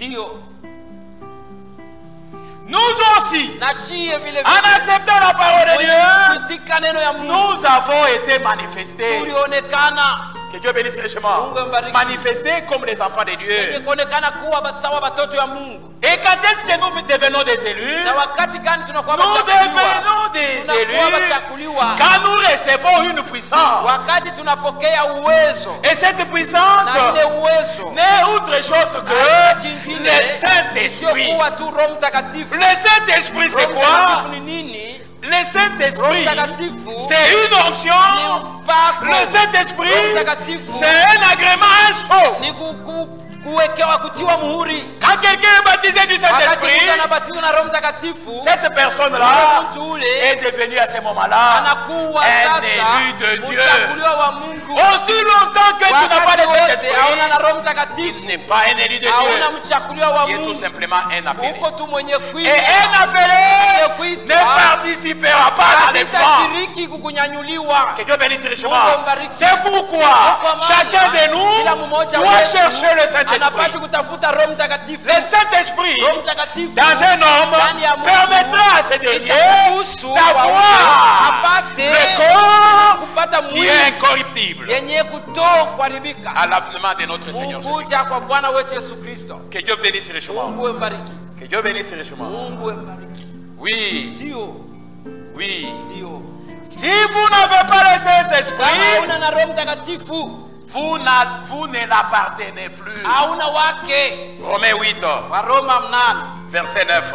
Nous aussi, en acceptant la parole de Dieu, nous avons été manifestés. Que Dieu bénisse richement. Manifestés comme les enfants de Dieu. Et quand est-ce que nous devenons des élus? Nous devenons des élus quand nous recevons une puissance. Et cette puissance n'est autre chose que le Saint-Esprit. Le Saint-Esprit, c'est quoi? Le Saint-Esprit, c'est une onction. Le Saint-Esprit, c'est un agrément, un sceau. Quand quelqu'un est baptisé du Saint-Esprit, cette personne-là est devenue à ce moment-là un élu de Dieu. Aussi longtemps que tu n'as pas le Saint-Esprit, il n'est pas un élu de Dieu. Il est tout simplement un appelé. Et un appelé ne participera pas à l'effort. Que Dieu bénisse richement. C'est pourquoi chacun de nous doit chercher le Saint-Esprit. Le Saint-Esprit dans un homme permettra à ces derniers d'avoir le corps qui est incorruptible à l'avènement de notre Seigneur Jésus-Christ. Que Dieu bénisse richement. Que Dieu bénisse richement. Oui. Oui. Si vous n'avez pas le Saint-Esprit, vous ne l'appartenez plus. Romains 8, verset 9.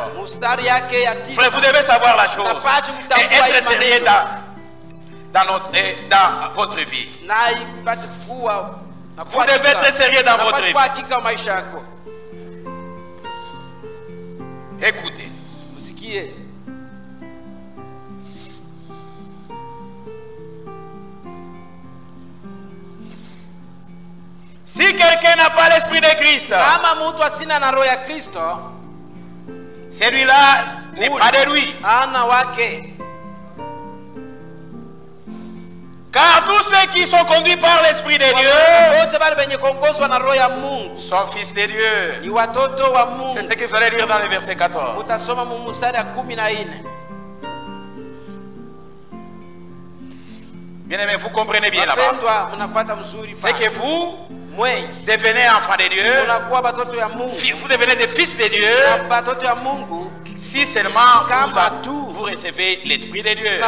Frère, vous devez savoir la chose et être sérieux dans votre vie. Vous devez être sérieux dans votre vie. Écoutez. Si quelqu'un n'a pas l'esprit de Christ, celui-là n'est pas de lui. Car tous ceux qui sont conduits par l'esprit de Dieu sont fils de Dieu. C'est ce qu'il fallait lire dans le verset 14. Bien aimé, vous comprenez bien là-bas. C'est que vous devenez enfants de Dieu. Vous devenez des fils de Dieu. Si seulement vous recevez l'esprit de Dieu.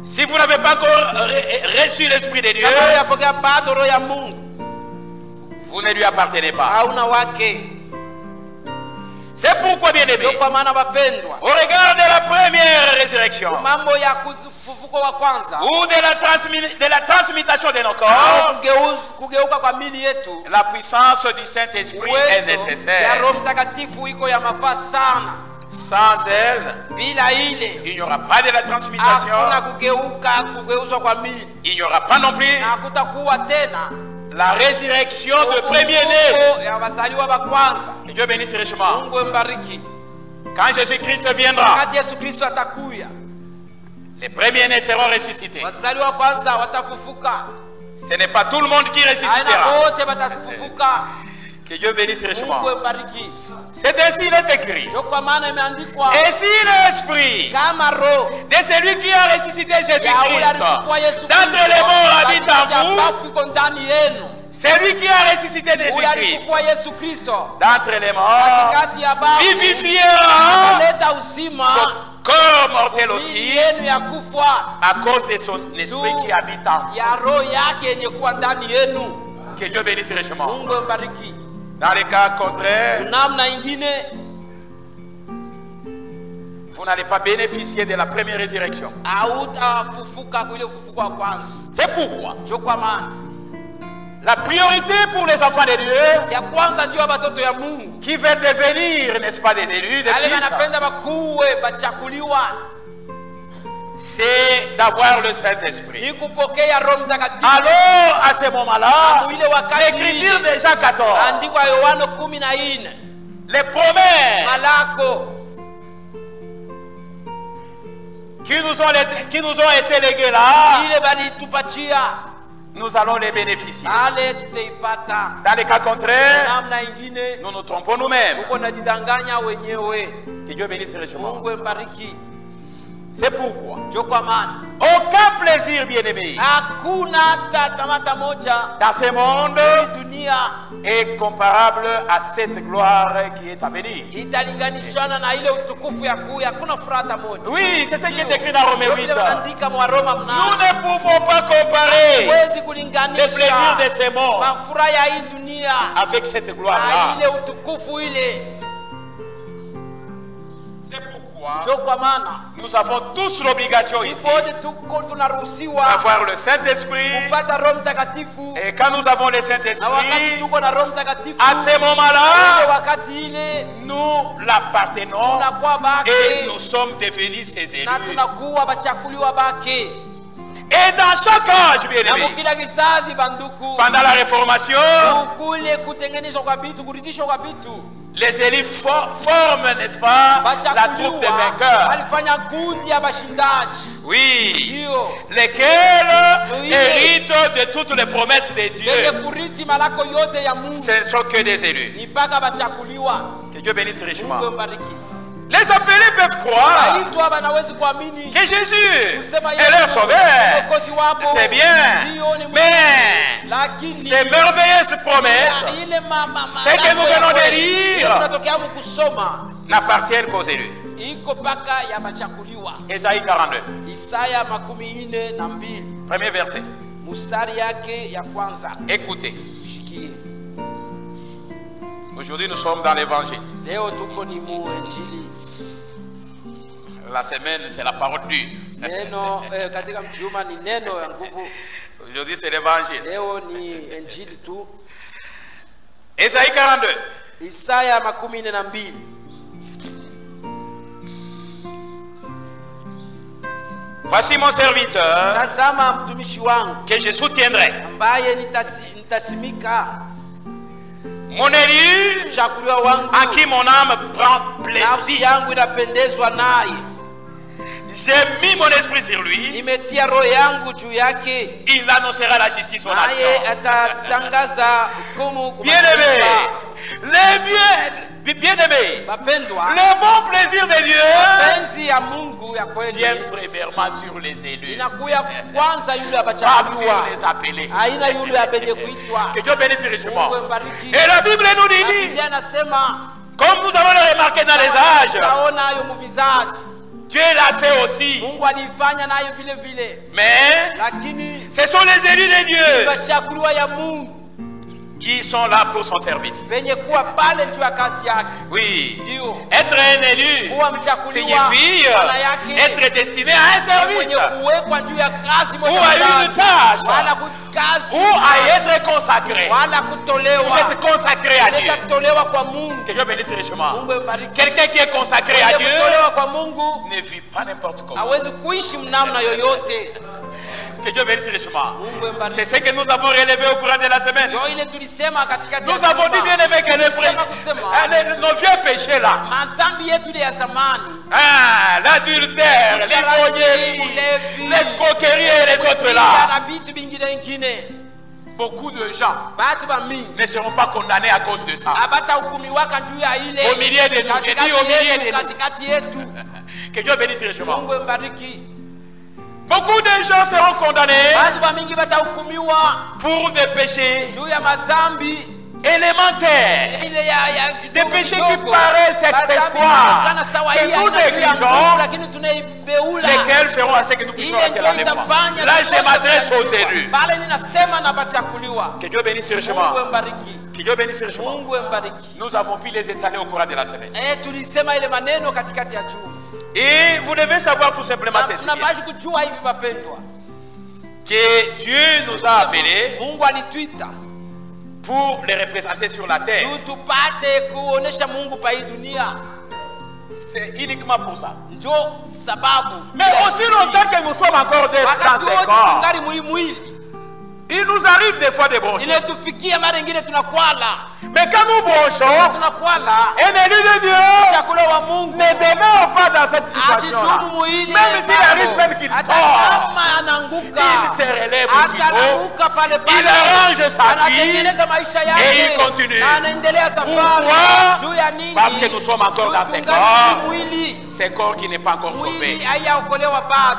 Si vous n'avez pas encore reçu l'esprit de Dieu, vous ne lui appartenez pas. C'est pourquoi, bien aimé, au regard de la première résurrection ou de la transmutation de nos corps, la puissance du Saint-Esprit est nécessaire. Sans elle, il n'y aura pas de la transmutation. Il n'y aura pas non plus la résurrection de premier-né. Que Dieu bénisse richement. Quand Jésus-Christ viendra, les premiers-nés seront ressuscités. Ce n'est pas tout le monde qui ressuscitera. Que Dieu bénisse richement. C'est ainsi il est écrit. Et si l'esprit de celui qui a ressuscité Jésus-Christ d'entre les morts habite en vous, celui qui a ressuscité Jésus-Christ d'entre les morts vivifiera son corps mortel aussi à cause de son esprit qui habite en vous. Que Dieu bénisse richement. Dans les cas contraires, vous n'allez pas bénéficier de la première résurrection. C'est pourquoi la priorité pour les enfants de Dieu qui veulent devenir, n'est-ce pas, des élus, des fils, c'est d'avoir le Saint-Esprit. Alors, à ce moment-là, l'Écriture de Jean 14, les promesses qui nous ont été léguées là, nous allons les bénéficier. Dans les cas contraires, nous nous trompons nous-mêmes. Que Dieu bénisse richement. C'est pourquoi aucun plaisir, bien-aimé, dans ce monde est comparable à cette gloire qui est à venir. Oui, c'est ce qui est écrit dans Romains 8. Nous ne pouvons pas comparer les plaisirs de ce monde avec cette gloire-là. Nous avons tous l'obligation ici d'avoir le Saint-Esprit. Et quand nous avons le Saint-Esprit, à ce moment-là, nous l'appartenons et nous sommes devenus ses élus. Et dans chaque âge, bien aimé, pendant la Réformation, les élus forment, n'est-ce pas, la troupe des vainqueurs. Oui, lesquels héritent de toutes les promesses de Dieu. Ce ne sont que des élus. Que Dieu bénisse richement. Les appelés peuvent croire que Jésus est leur sauveur. C'est bien. Mais ces merveilleuses promesses, ce que nous venons de lire, n'appartiennent qu'aux élus. Ésaïe 42. Premier verset. Écoutez. Aujourd'hui, nous sommes dans l'évangile. La semaine, c'est la parole dure. Aujourd'hui, c'est l'évangile. Ésaïe 42. Voici mon serviteur que je soutiendrai. Mon élu à qui mon âme prend plaisir. J'ai mis mon esprit sur lui. Il annoncera la justice aux nations. Bien-aimé, bien-aimé, le bon plaisir de Dieu vient premièrement sur les élus, pas sur les appelés. Que Dieu bénisse richement. Et la Bible nous dit, comme nous avons le remarqué dans les âges, Dieu l'a fait aussi. Mais ce sont les élus de Dieu qui sont là pour son service. Oui. Être un élu signifie être destiné à un service ou à une tâche ou à être consacré. Vous êtes consacré à Dieu. Que Dieu bénisse richement. Quelqu'un qui est consacré à Dieu ne vit pas n'importe comment. Que Dieu bénisse richement. C'est ce que nous avons relevé au courant de la semaine. Nous avons dit, bien aimé, que nos vieux péchés là, l'adultère, l'ivrognerie, l'escroquerie et les autres là, beaucoup de gens ne seront pas condamnés à cause de ça. Au milieu de nous, j'ai dit au milieu de nous. Que Dieu bénisse richement. Beaucoup de gens seront condamnés pour des péchés élémentaires, des péchés qui paraissent exploits, que nous négligeons, lesquels feront à ce que nous puissions rater la mémoire. Là, je m'adresse aux élus. Que Dieu bénisse richement. Que Dieu bénisse richement. Nous avons pu les étaler au courant de la semaine. Et vous devez savoir tout simplement ceci, que Dieu nous a appelés pour les représenter sur la terre. C'est uniquement pour ça. Mais aussi longtemps que nous sommes encore dans ce corps, il nous arrive des fois de broncher. Mais quand nous bronchons, et l'élu de Dieu ne demeure pas dans cette situation-là. Même s'il arrive même qu'il tombe, il se relève aussitôt, il arrange sa vie et il continue. Pourquoi? Parce que nous sommes encore dans ce corps qui n'est pas encore sauvé.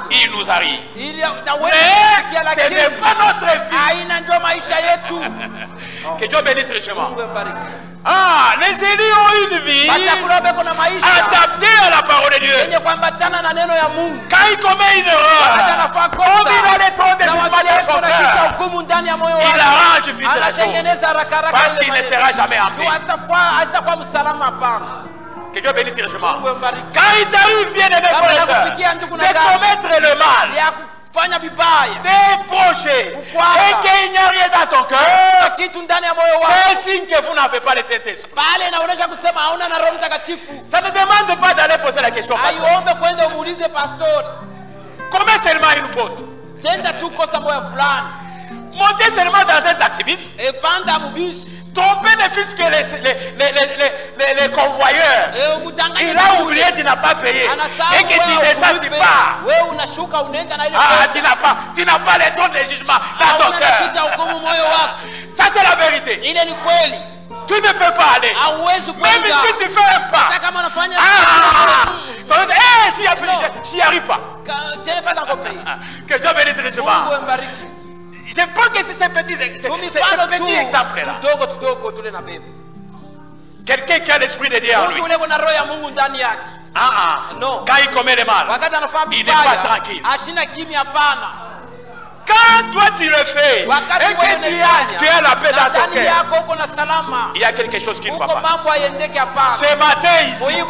Il nous arrive. Mais ce n'est pas notre vie. Que Dieu bénisse richement. Ah, les élus ont une vie adaptée à la parole de Dieu. Quand il commet une erreur, comme il a le temps de combattre son cœur, il arrange vite la chose parce qu'il ne sera jamais en paix. Que Dieu bénisse richement. Quand il t'arrive, bien aimé frère et sœur, de commettre le mal, débaucher et qu'il n'y a rien dans ton cœur, c'est signe que vous n'avez pas le Saint-Esprit. Ça ne demande pas d'aller poser la question. Combien seulement une faute? Monter seulement dans un taxi-bis, ton bénéfice que les convoyeurs, il a oublié, tu n'as pas payé. Et que tu descends, tu pars. Ah, tu n'as pas les dons de jugement dans ton cœur. Ça, c'est la vérité. Tu ne peux pas aller. Même si tu fais un pas. J'y arrive pas. Que Dieu bénisse richement. Je pense que c'est ce petit exemple-là. Quelqu'un qui a l'esprit de Dieu en lui. Quand il commet le mal, il n'est pas tranquille. Quand toi tu le fais et que tu as la paix dans ton cœur, il y a quelque chose qui ne va pas. Ce matin ici,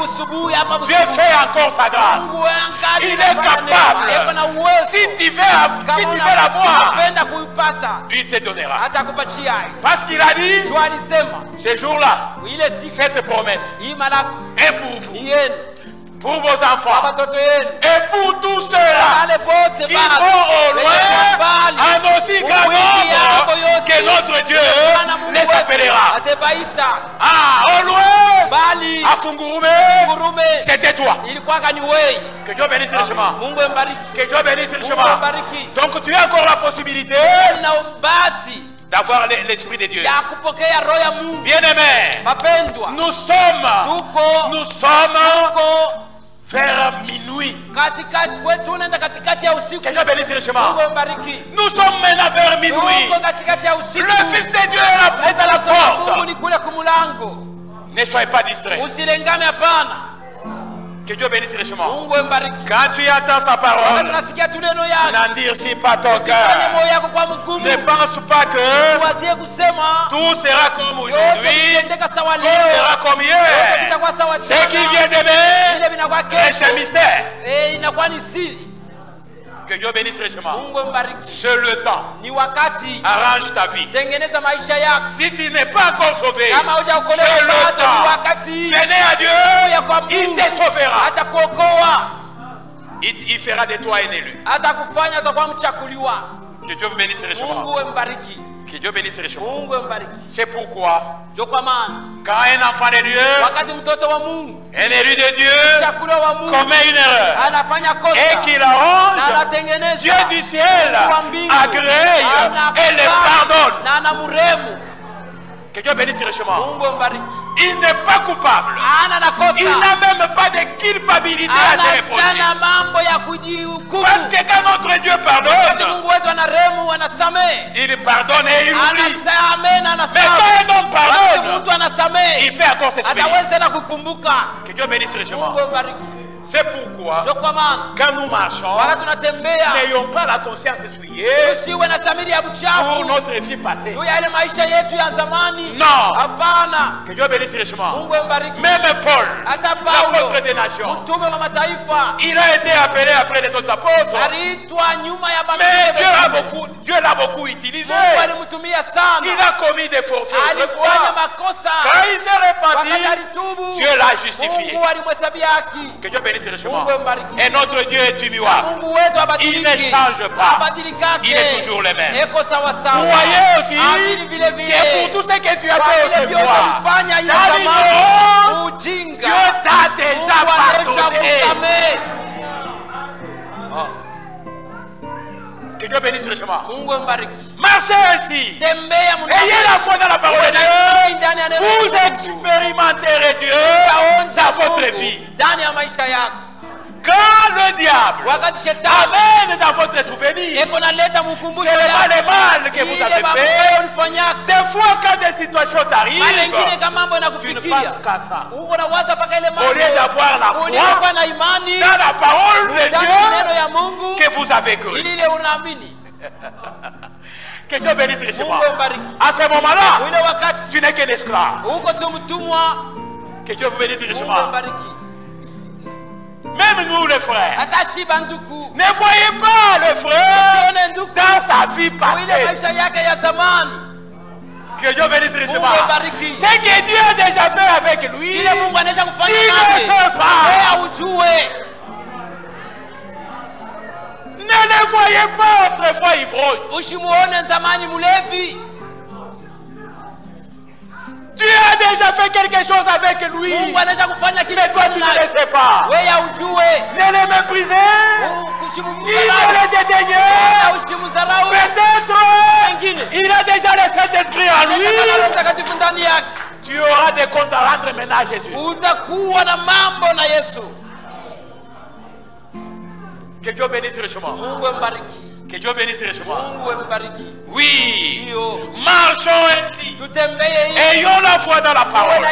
Dieu fait encore sa grâce. Il est capable. Si tu veux l'avoir, il te donnera. Parce qu'il a dit, ce jour-là, cette promesse est pour vous, pour vos enfants et pour tous ceux-là qui vont au loin, en aussi grand nombre que notre Dieu les appellera. Ah, au loin, à Fungurume, c'était toi. Que Dieu bénisse le chemin. Que Dieu bénisse le chemin. Donc tu as encore la possibilité d'avoir l'esprit de Dieu. Bien aimé, nous sommes vers minuit. Que Dieu bénisse le chemin. Nous sommes maintenant vers minuit. Le Fils de Dieu est à la porte. Ne soyez pas distraits. Que Dieu bénisse le chemin. Quand tu attends sa parole, n'endurcis pas ton cœur. Ne pense pas que tout sera comme aujourd'hui, tout sera comme hier. Ce qui vient demain reste un mystère. Que Dieu bénisse richement. C'est le temps. Arrange ta vie. Si tu n'es pas encore sauvé, c'est le temps. Gêné à Dieu, il te sauvera. Il fera de toi un élu. Que Dieu vous bénisse richement. Que Dieu bénisse richement. C'est pourquoi quand un enfant de Dieu, un élu de Dieu commet une erreur et qu'il arrange, Dieu du ciel agrée et le pardonne. Que Dieu bénisse richement. Il n'est pas coupable. Il n'a même pas de culpabilité à se reposer. Parce que quand notre Dieu pardonne, il pardonne et il oublie. Mais quand un homme pardonne, il peut encore s'exprimer. Que Dieu bénisse richement. C'est pourquoi, quand nous marchons, n'ayons pas la conscience souillée pour notre vie passée. Non. Que Dieu bénisse richement. Même Paul, l'apôtre des nations, il a été appelé après les autres apôtres. Mais Dieu l'a beaucoup utilisé. Il a commis des forfaits autrefois. Quand il s'est repenti, Dieu l'a justifié. Que Dieu bénisse richement. Et notre Dieu est immuable. Il ne change pas. Il est toujours le même. Croyez aussi que pour tout ce que tu as fait autrefois, Dieu t'a déjà pardonné. Que Dieu bénisse richement. Marchez ainsi. Ayez la foi dans la parole de Dieu. Vous expérimenterez Dieu dans votre vie. Quand le diable amène dans votre souvenir, c'est le mal que vous avez fait. Des fois, quand des situations t'arrivent, tu ne penses qu'à ça. Au lieu d'avoir la foi dans la parole de Dieu que vous avez cru. Que Dieu bénisse richement. À ce moment-là, tu n'es qu'un esclave. Que Dieu vous bénisse richement. Même nous les frères, ne voyez pas le frère dans sa vie passée. Que Dieu bénisse richement. Ce que Dieu a déjà fait avec lui, il ne fait pas. Ne le voyez pas autrefois ivrogne. Dieu a déjà fait quelque chose avec lui. Mais toi tu ne le sais pas. Ne le méprisez. Ni ne le dédaignez. Peut-être il a déjà le Saint-Esprit en lui. Tu auras des comptes à rendre maintenant à Jésus. Que Dieu bénisse richement. Que Dieu bénisse richement. Oui. Marchons ainsi. Ayons la foi dans la parole.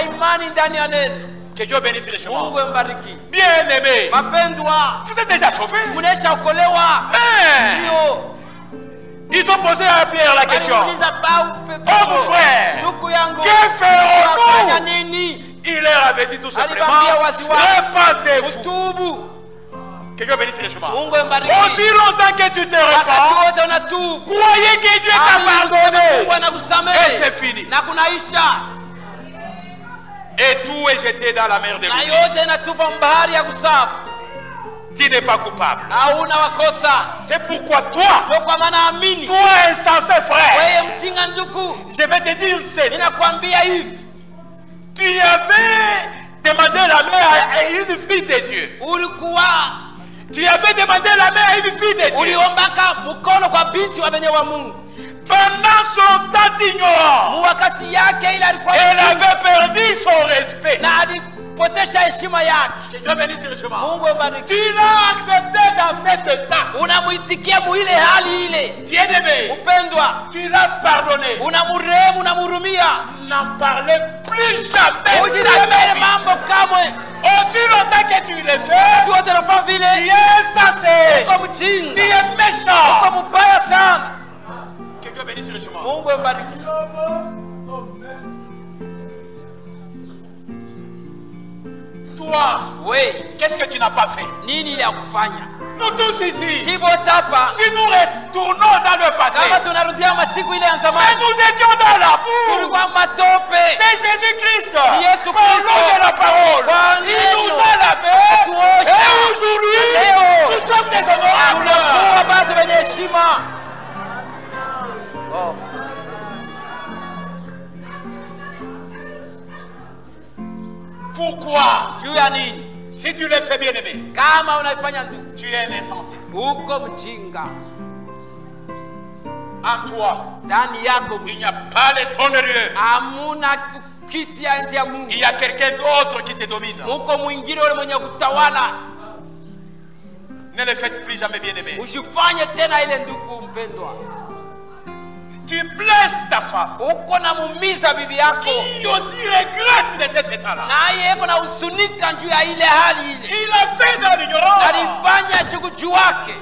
Que Dieu bénisse richement. Bien aimé. Vous êtes déjà sauvés. Ils ont posé à Pierre la question. Oh mon frère, que ferons-nous? Il leur avait dit tout simplement, répentez-vous. Que Dieu bénisse richement. Aussi longtemps que tu te repens, croyez que Dieu t'a pardonné. Et c'est fini. Et tout est jeté dans la mer de l'eau. Tu n'es pas coupable. C'est pourquoi toi insensé frère, je vais te dire ceci. Tu avais demandé la main à une fille de Dieu. Tu avais demandé la main à une fille de Dieu. Pendant son temps d'ignorance, elle avait perdu son respect. Que Dieu bénisse richement. Tu l'as accepté dans cette temps. Bien-aimé, tu l'as pardonné. N'en parlez plus jamais. Aussi longtemps que tu le fais, tu es insensé. Tu es méchant. Que Dieu bénisse richement. Toi, qu'est-ce que tu n'as pas fait? Nous tous ici, si nous retournons dans le passé, mais nous étions dans la boue. C'est Jésus-Christ, par l'eau de la parole. Il nous a lavés. Et aujourd'hui, nous sommes des honorables. Pourquoi? Si tu le fais bien aimé, tu es un insensé. En toi, il n'y a pas de ton Dieu. Il y a quelqu'un d'autre qui te domine. Ne le faites plus jamais bien aimé. Tu blesses ta femme. Uko na mumiza bibi yako. Qui aussi regrette de cet état-là. Na yeye kuna usunika juu ya ile hali ile. Il a fait dans l'ignorance. Alifanya chukujuu wake.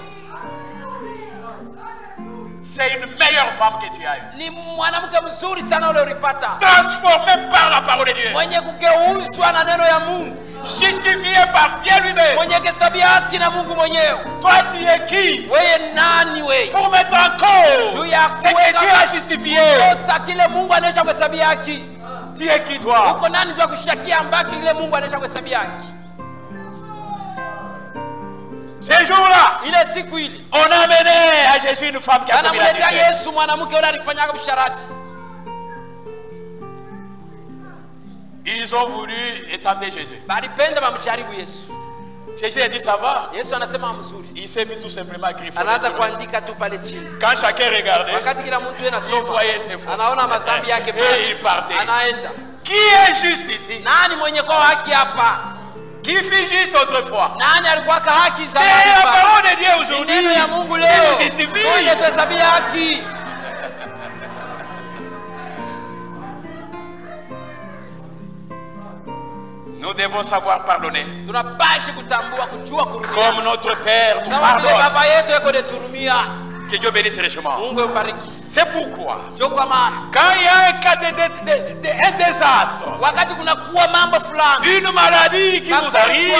C'est une meilleure femme que tu as eue. Ni mwanamke mzuri sana ule ulipata. Transformée par la parole de Dieu. Mwenye kugeuzwa na neno ya Mungu. Justifié par Dieu lui-même. Mwenye kuhesabia haki na Mungu mwenyewe. Toi tu es qui? Wewe nani wewe? Pour mettre en cause ce que Dieu a justifié. Kosa kile Mungu anaisha kuhesabia haki. Tu es qui toi? Uko nani kwa kushakia ambaki ile Mungu anaisha kuhesabia haki? Ce jour-là, on a amené à Jésus une femme qui a commis l'adultère. Ils ont voulu tenter Jésus. Jésus a dit ça va. Il s'est mis tout simplement à griffonner. Quand chacun regardait, il voyait ses fautes. Et il partait. Qui est juste ici? Qui fut juste autrefois? C'est la parole de Dieu aujourd'hui qui nous justifie. Nous devons savoir pardonner. Comme notre Père nous pardonne. Que Dieu bénisse richement. C'est pourquoi, quand il y a un cas un désastre, une maladie qui nous arrive,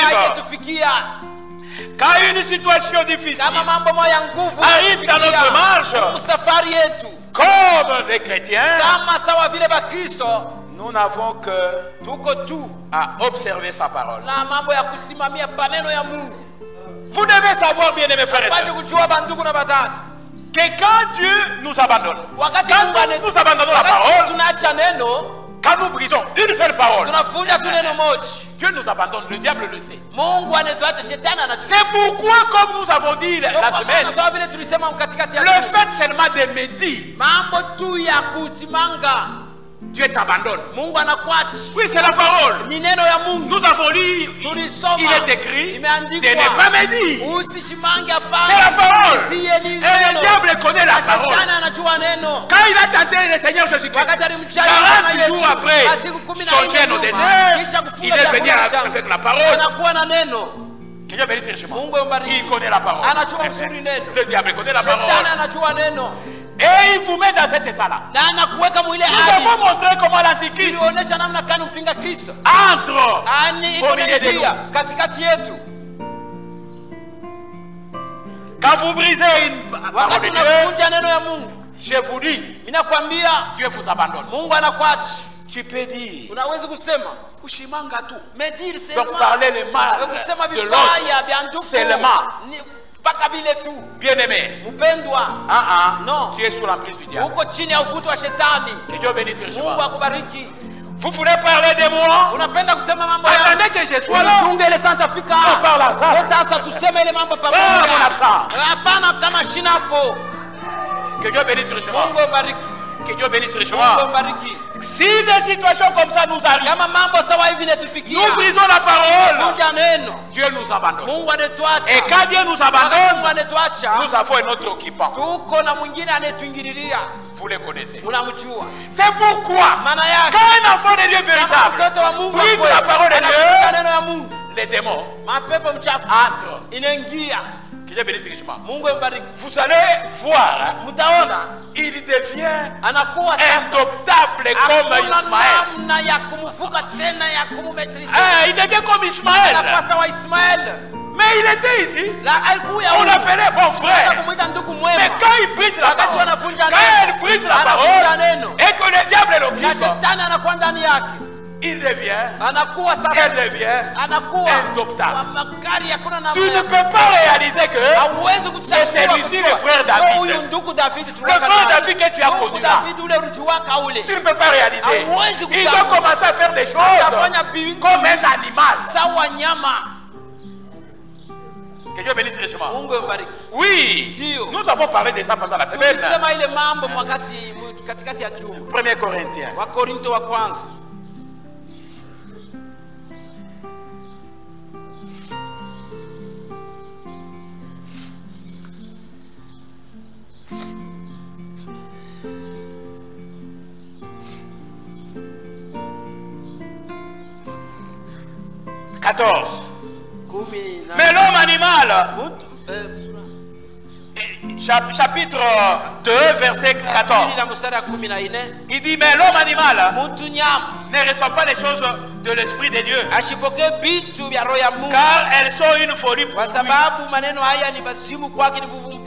quand une situation difficile arrive dans notre marche, comme des chrétiens, nous n'avons que à observer sa parole. Vous devez savoir, bien aimés frères et sœurs, que quand Dieu nous abandonne, quand nous abandonnons la parole, quand nous brisons une seule parole, Dieu nous abandonne, le diable le sait. C'est pourquoi, comme nous avons dit la semaine, le fait seulement de me dire Dieu t'abandonne. Oui, c'est la parole. Nous avons lu, il est écrit de ne pas me dire. C'est la parole. Et le diable connaît la parole. Quand il a tenté le Seigneur Jésus-Christ, 40 jours après son jeûne au désert, il est venu avec la parole. Que Dieu bénisse richement. Il connaît la parole. Le diable connaît la parole. Et il vous met dans cet état-là. Nous avons montré comment l'Antichrist entre au milieu de nous. Quand vous brisez une parole de Dieu, je vous dis, Dieu vous abandonne. Tu peux dire, donc parler le mal de l'autre seulement. Bien aimé, non. Tu es sous l'emprise du diable. Que Dieu bénisse richement. Vous voulez parler de moi? Attendez que je sois là. On parle à ça. Mon absent. Que Dieu bénisse richement. Que Dieu bénisse richement. Si des situations comme ça nous arrivent, nous brisons la parole, Dieu nous abandonne. Et quand Dieu nous abandonne, nous avons un autre occupant. Vous les connaissez. C'est pourquoi, quand un enfant de Dieu véritable brise la parole de Dieu, les démons entrent. Vous allez voir, il devient indomptable comme Ismaël. Il devient comme Ismaël. Mais il était ici. On l'appelait bon frère. Mais quand il brise la parole, et que le diable l'occupe, il devient, elle devient indoptable. Tu ne peux pas réaliser que c'est celui-ci le frère David. Le frère David que tu as connu là. Tu ne peux pas réaliser. Il doit commencer à faire des choses comme un animal. Que Dieu bénisse richement. Oui, nous avons parlé de ça pendant la semaine. 1 Corinthiens. 14. Mais l'homme animal, chapitre 2, verset 14. Il dit, mais l'homme animal ne reçoit pas les choses de l'Esprit de Dieu, car elles sont une folie pour lui.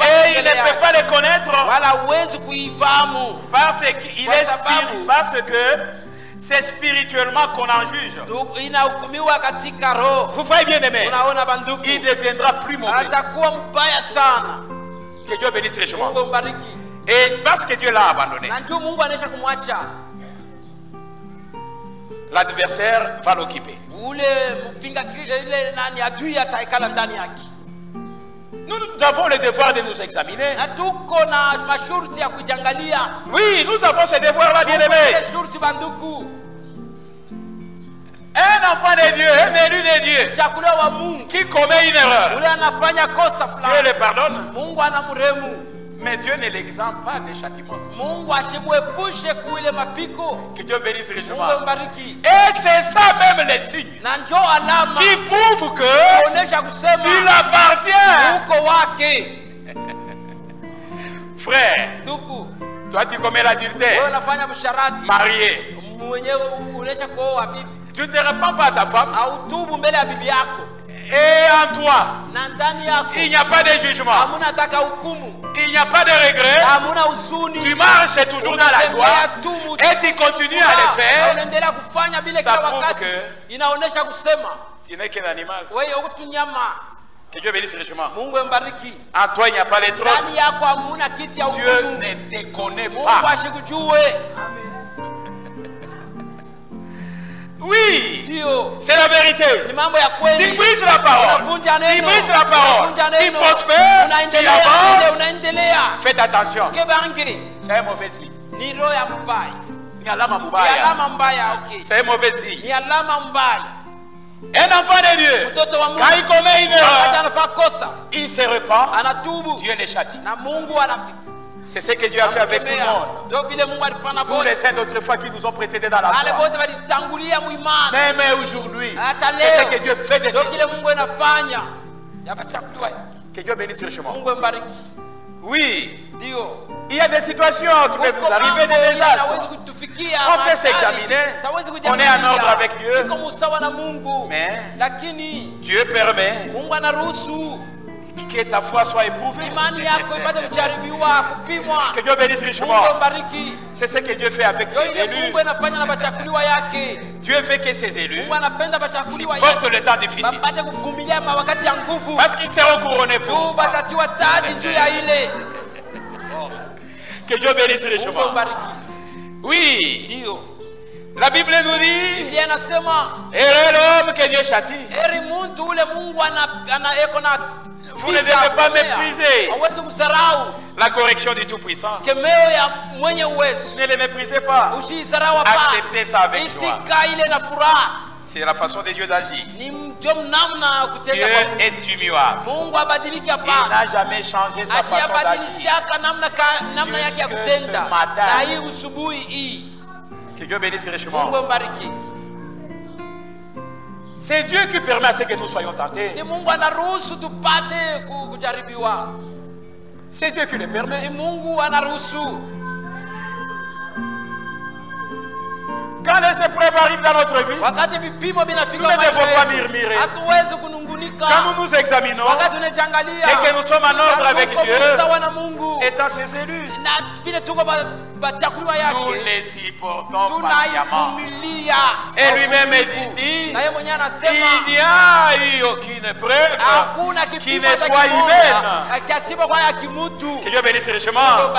Et il ne peut pas les connaître parce que c'est spirituellement qu'on en juge. Vous voyez bien aimé, il deviendra plus mauvais. Que Dieu bénisse richement. Et parce que Dieu l'a abandonné, l'adversaire va l'occuper. Nous avons le devoir de nous examiner. Oui, nous avons ce devoir-là, bien-aimé. Un enfant de Dieu, un élu de Dieu, qui commet une erreur, Dieu le pardonne. Mais Dieu ne l'exempte pas des châtiments. Que Dieu bénisse richement. Et c'est ça même les signes qui prouvent que tu l'appartiens. Frère, toi tu commets l'adultère, marié, tu ne te répands pas à ta femme. Et en toi, il n'y a pas de jugement, il n'y a pas de regret. Tu marches toujours dans la joie et tu continues à le faire. Ça prouve que tu n'es qu'un animal. Que Dieu bénisse richement. En toi, il n'y a pas de trône. Dieu ne te connaît pas. Oui, c'est la vérité. Tu brises la parole. Tu brises la parole. Tu prospères. Tu avances. Faites attention. C'est un mauvais signe. C'est un mauvais signe. Un enfant de Dieu, quand il commet une erreur, il se repent. Dieu le châtie. C'est ce que Dieu a fait avec tout le monde. Tous les saints d'autrefois qui nous ont précédés dans la foi. Même aujourd'hui, c'est ce que Dieu fait de ce. Que Dieu bénisse richement. Oui. Il y a des situations qui peuvent vous arriver, des désastres. On peut s'examiner. On est en ordre avec Dieu. Mais Dieu permet que ta foi soit éprouvée. Que Dieu bénisse richement. C'est ce que Dieu fait avec ses élus. Dieu fait que ses élus supportent le temps difficile. Parce qu'ils seront couronnés pour ça. Que Dieu bénisse richement. Oui. La Bible nous dit, heureux l'homme que Dieu châtie. Vous ne devez pas mépriser la correction du Tout-Puissant. Ne le méprisez pas. Acceptez ça avec joie. C'est la façon de Dieu d'agir. Dieu est immuable. Il n'a jamais changé sa façon d'agir. Jusque ce matin. Que Dieu bénisse richement. C'est Dieu qui permet à ce que nous soyons tentés. C'est Dieu qui le permet. Quand les épreuves arrivent dans notre vie, nous ne devons pas murmurer. Quand nous nous examinons et que nous sommes en ordre avec Dieu, étant ses élus, nous les supportons patiemment. Et lui-même dit, il n'y a eu aucune preuve qui ne soit humaine. Que Dieu bénisse richement.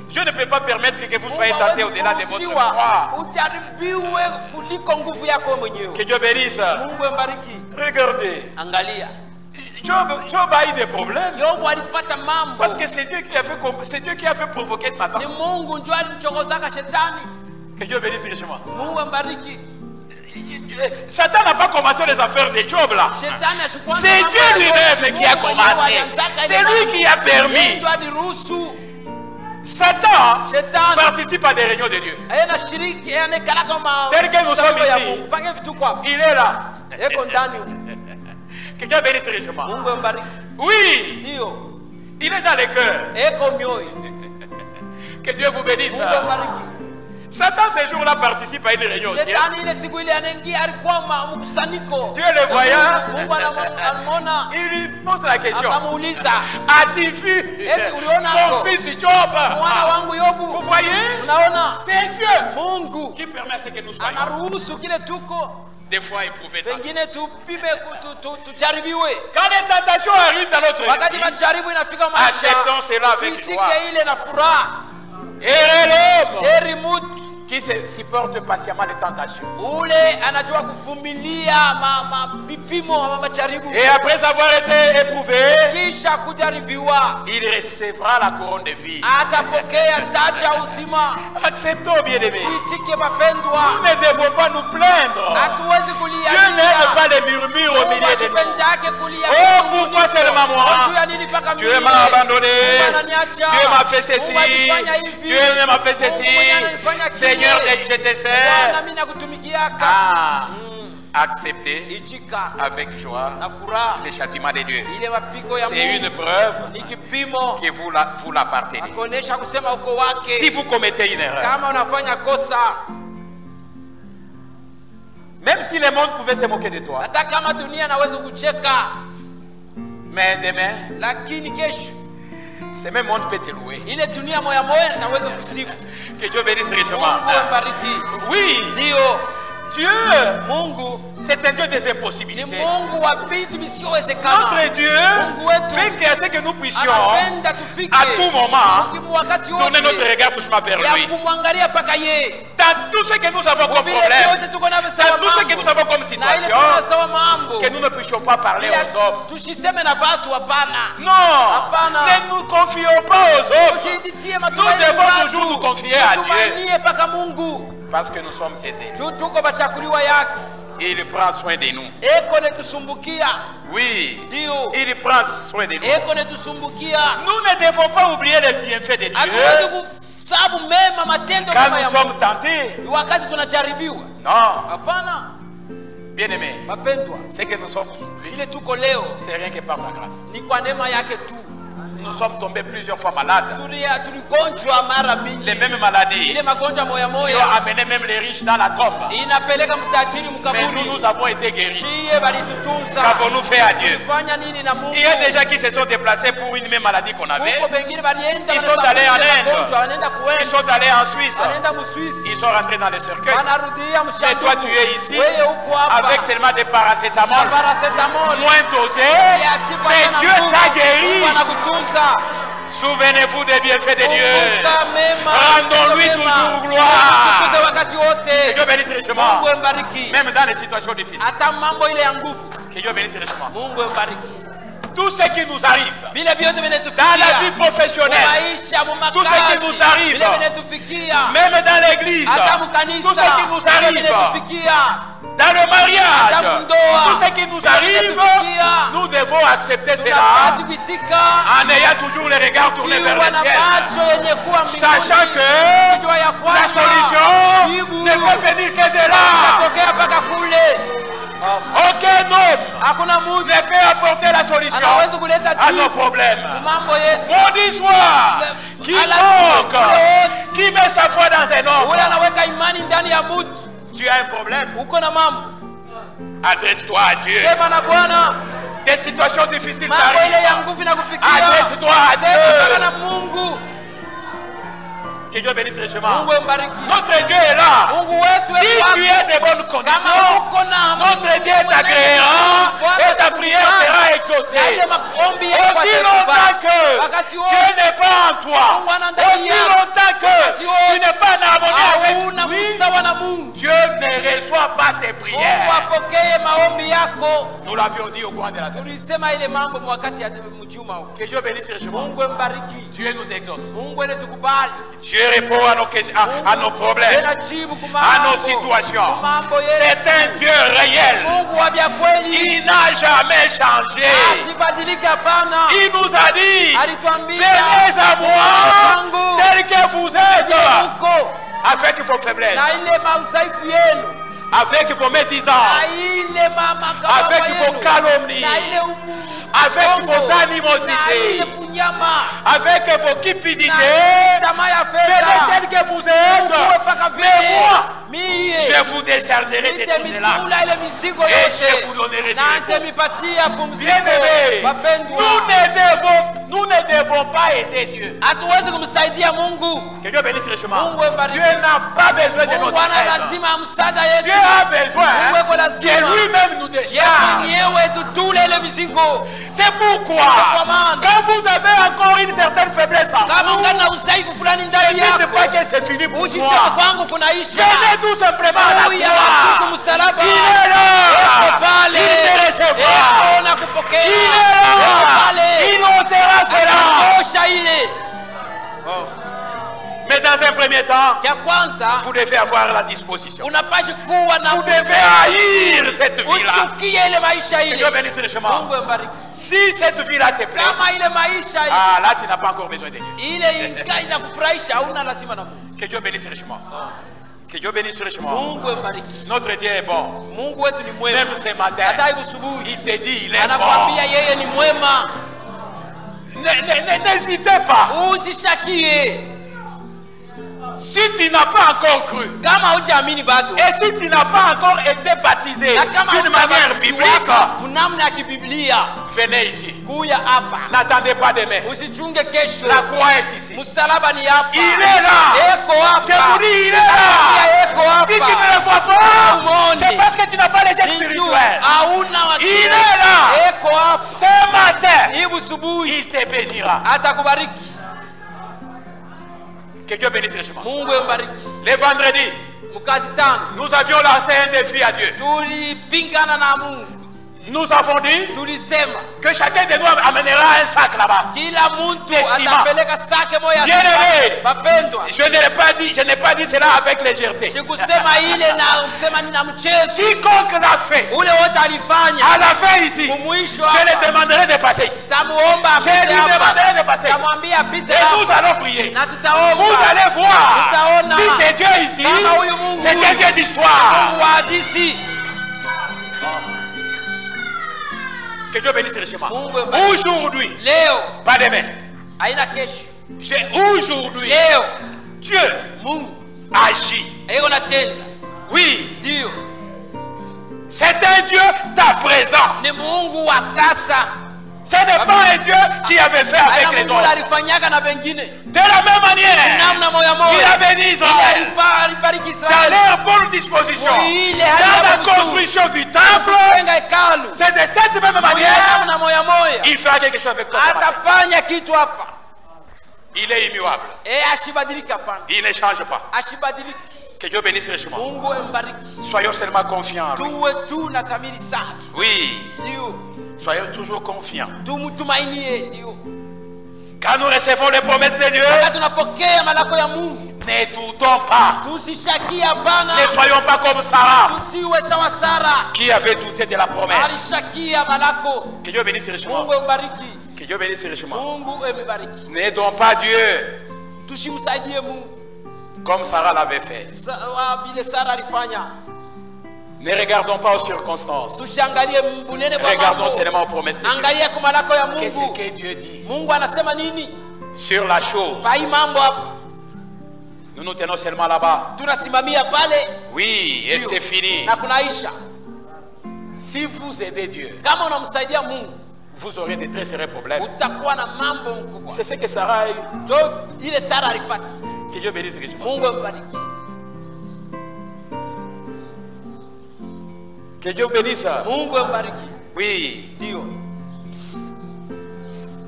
Dieu ne peut pas permettre que vous soyez tentés au-delà de votre foi. Que Dieu bénisse. Regardez. Job a eu des problèmes. Parce que c'est Dieu qui a fait provoquer Satan. Que Dieu bénisse richement. Satan n'a pas commencé les affaires de Job là. C'est Dieu lui-même qui a commencé. C'est lui qui a permis. Satan participe à des réunions de Dieu. Tel que nous sommes ici, il est là. Quelqu'un bénisse richement. Oui. Il est dans les cœurs. Que Dieu vous bénisse. Satan ce jour-là participe à une réunion. Dieu le voyant, il lui pose la question. As-tu vu mon fils Job? Vous voyez? C'est Dieu qui permet ce que nous soyons. Des fois éprouvé. Quand les tentations arrivent dans notre vie, acceptons cela avec joie. Et l'homme qui supporte patiemment les tentations. Et après avoir été éprouvé, il recevra la couronne de vie. Acceptons, bien-aimés. Nous ne devons pas nous plaindre. Dieu n'aime pas les murmures au milieu de nous. Oh, pourquoi seulement moi? Dieu m'a abandonné. Dieu m'a fait ceci. Dieu m'a fait ceci. Seigneur, je te sers. Accepter avec joie les châtiments de Dieu. C'est une preuve que vous l'appartenez. Si vous commettez une erreur, même si le monde pouvait se moquer de toi, mais demain, ce même monde peut te louer. Que Dieu bénisse richement. Oui, Dieu, c'est un Dieu des impossibilités. Notre Dieu fait que nous puissions à tout moment tourner notre regard touchement vers lui. Dans tout ce que nous avons comme problème, dans tout ce que nous avons comme situation, que nous ne puissions pas parler aux hommes. Non, ne nous confions pas aux autres. Nous devons toujours nous confier à Dieu. Parce que nous sommes ses élus. Il prend soin de nous. Oui, il prend soin de nous. Nous ne devons pas oublier les bienfaits de Dieu. Quand nous sommes tentés. Non. Bien-aimés, c'est que nous sommes aujourd'hui. C'est rien que par sa grâce. Nous sommes tombés plusieurs fois malades. Les mêmes maladies qui ont amené même les riches dans la tombe. Mais nous avons été guéris. Qu'avons-nous fait à Dieu? Il y a des gens qui se sont déplacés pour une même maladie qu'on avait. Ils sont allés en Inde. Ils sont allés en Suisse. Ils sont rentrés dans les cercueils. Et toi tu es ici avec seulement des paracétamol moins dosés. Mais Dieu t'a guéri. Souvenez-vous des bienfaits de Dieu. Rendons-lui toujours gloire. Que Dieu bénisse richement. Même dans les situations difficiles. Que Dieu bénisse richement. Tout ce qui nous arrive dans la vie professionnelle, tout ce qui nous arrive, même dans l'église, tout ce qui nous arrive dans le mariage, tout ce qui nous arrive, nous devons accepter cela en ayant toujours les regards tournés vers le ciel, sachant que la solution ne peut venir que de là. Aucun homme ne peut apporter la solution à nos problèmes. Maudit soit quiconque qui met sa foi dans un homme. Tu as un problème, adresse-toi à Dieu. Des situations difficiles t'arrivent, adresse-toi à Dieu. Que Dieu bénisse richement. Notre Dieu est là. Si tu es de bonnes conditions, notre Dieu est agréant et ta prière sera exaucée. Aussi longtemps que Dieu n'est pas en toi, aussi longtemps que tu n'es pas en harmonie avec lui, Dieu ne reçoit pas tes prières. Nous l'avions dit au courant de la semaine. Que Dieu bénisse richement. Dieu nous exauce. Dieu répond à nos problèmes, à nos situations. C'est un Dieu réel. Il n'a jamais changé. Il nous a dit, venez à moi tel que vous êtes, avec vos faiblesses. avec vos médisances, avec vos calomnies, avec vos animosités, avec vos cupidités, que vous êtes, mais moi, je vous déchargerai de tout cela et je vous donnerai du repos. Bien-aimés, nous ne devons pas aider Dieu. Que Dieu bénisse richement. Dieu n'a pas besoin de notre aide. Dieu a besoin que lui-même nous décharge. C'est pourquoi, quand vous avez encore une certaine faiblesse en vous, ne dites pas que c'est fini pour moi. Venez tout simplement à la croix. Il est là. Il te recevra. Il est là. Il ôtera cela. Mais dans un premier temps, vous devez avoir la disposition. Vous devez haïr cette vie-là. Que Dieu bénisse le chemin. Si cette vie-là te plaît, là tu n'as pas encore besoin de Dieu. Que Dieu bénisse le chemin. Que Dieu bénisse richement. Notre Dieu est bon. Même ce matin, il te dit, il est bon. N'hésitez pas. Si tu n'as pas encore cru, et si tu n'as pas encore été baptisé d'une manière biblique, venez ici. N'attendez pas demain. La croix est ici. Il est là. Je vous dis, il est là. Si tu ne le vois pas, c'est parce que tu n'as pas les yeux spirituels. Il est là. Ce matin, il te bénira. Que Dieu bénisse richement. Les vendredis, nous avions lancé un défi à Dieu. Nous avons dit que chacun de nous amènera un sac là-bas. Bien-aimé, je n'ai pas dit cela avec légèreté. Quiconque l'a fait, à la fin ici, je lui demanderai de passer ici. Je lui demanderai de passer ici. Et nous allons prier. Vous allez voir si c'est Dieu ici, c'est un Dieu d'histoire. Que Dieu bénisse richement. Aujourd'hui, pas demain. Aujourd'hui, Dieu agit. Oui. C'est un Dieu d'à présent. Ce n'est pas un Dieu qui avait fait avec les autres. De la même manière qu'il a béni Israël dans leur bonne disposition, dans la construction du temple, c'est de cette même manière il fera quelque chose avec toi. Il est immuable. Il ne change pas. Que Dieu bénisse richement. Soyons seulement confiants. Oui. Soyons toujours confiants. Quand nous recevons les promesses de Dieu, ne doutons pas. Ne soyons pas comme Sarah qui avait douté de la promesse. Que Dieu bénisse richement. Que Dieu bénisse richement. N'aidons pas Dieu comme Sarah l'avait fait. Ne regardons pas aux circonstances. Regardons seulement aux promesses de Dieu. Qu'est-ce que Dieu dit sur la chose? Nous nous tenons seulement là-bas. Oui, et c'est fini. Si vous aidez Dieu, vous aurez de très sérieux problèmes. C'est ce que Sarah a eu. Que Dieu bénisse richement. Que Dieu bénisse. Oui.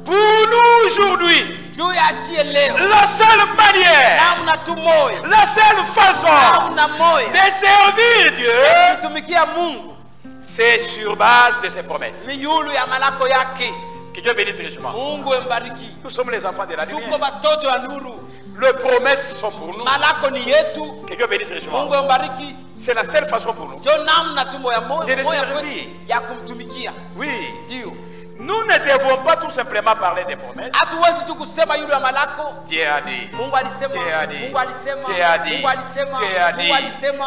Pour nous aujourd'hui, la seule manière, la seule façon de servir Dieu, c'est sur base de ses promesses. Que Dieu bénisse richement. Nous sommes les enfants de la lumière. Les promesses sont pour nous. Que Dieu bénisse richement. C'est la seule façon pour nous de les servir. Oui. Nous ne devons pas tout simplement parler des promesses. Hatuwezi tu kusema yule wa malako. Dieu a dit. Mungu alisema. Dieu a dit. Mungu alisema. Dieu a dit. Mungu alisema. Dieu a dit. Mungu alisema.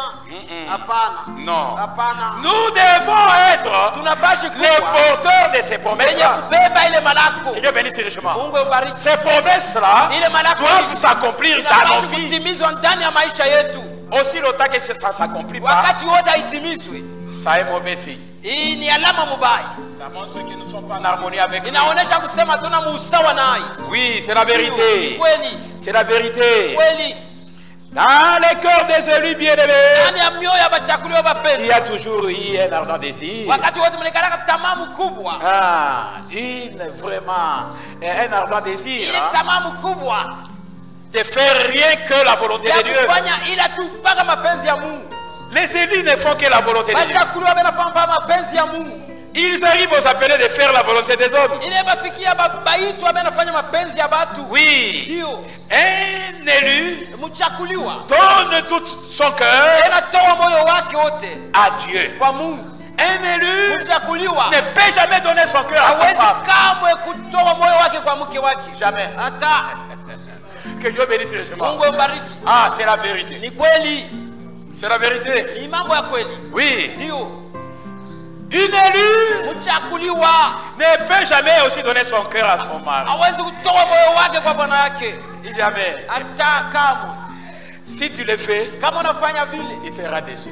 Hapana. Non. Hapana. Nous devons être Tunabashi kuwa les porteurs de ces promesses-là. kubeba ile malako. Que Dieu bénisse richement. Mungu ubariki. Ces promesses-là Ile malako doivent s'accomplir dans nos vies. kutimizwa ndani ya maisha yetu. Aussi longtemps que ça s'accomplit pas, Wakati wote haitimizwe. ça est mauvais signe. Hii ni alama mubaya. Ça montre que nous ne sommes pas en harmonie avec lui. Inaonesha kusema tuna usawa naye. Oui, c'est la vérité. Kweli. C'est la vérité. Kweli. Dans les cœurs des élus bien-aimés, Ndani ya mioyo ya bachakuliwa il bapendwa. y a toujours eu un ardent désir. Wakati wote mnakalaka tamaa mkubwa. Vraiment, un ardent désir. Ile tamaa mkubwa De faire rien que la volonté de Dieu. ya kufanya ila tu mpaka mapenzi ya Mungu. Les élus ne font que la volonté de Dieu. Bachakuliwa banafanya mpaka mapenzi ya Mungu. Ils arrivent aux appelés de faire la volonté des hommes. Ile bafikia babaitwa banafanya mapenzi ya batu. Oui. Ndio. Un élu Mchakuliwa donne tout son cœur anatoa moyo wake wote à Dieu. kwa Mungu. Un élu Mchakuliwa ne peut jamais donner son cœur à sa hawezi femme. kamwe kutoa moyo wake kwa mke wake. Jamais. Hata Que Dieu bénisse richement. Mungu mbariki. Ah, c'est la vérité. Ni kweli. C'est la vérité. Ni mambo ya kweli. Oui. Ndio. Une élue Mchakuliwa ne peut jamais aussi donner son cœur à son mari. hawezi kutoa moyo wake kwa bwana yake. Jamais. Hata kamwe. Si tu le fais, Kama unafanya vile, il sera déçu.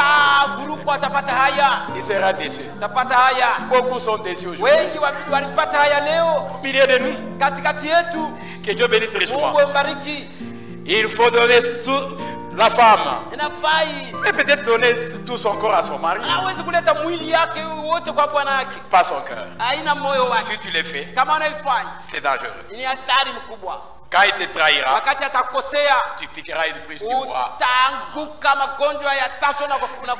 utavurukwa, utapata haya. Il sera déçu. Utapata haya. Beaucoup sont déçus aujourd'hui. Wengi walipata haya leo Au milieu de nous, katikati yetu. que Dieu bénisse richement. Mungu mbariki. Il faut donner tout la femme. Inafai. Et peut-être donner tout son corps à son mari. Hawezi kuleta mwili yake wote kwa bwana yake. Pas son cœur. Haina moyo wake. Si tu le fais, Kama unaifanya, c'est dangereux. ni hatari mkubwa. Quand il te trahira, Wakati atakosea, tu piqueras une prise du poids. utaanguka magonjwa ya tasho na kufa.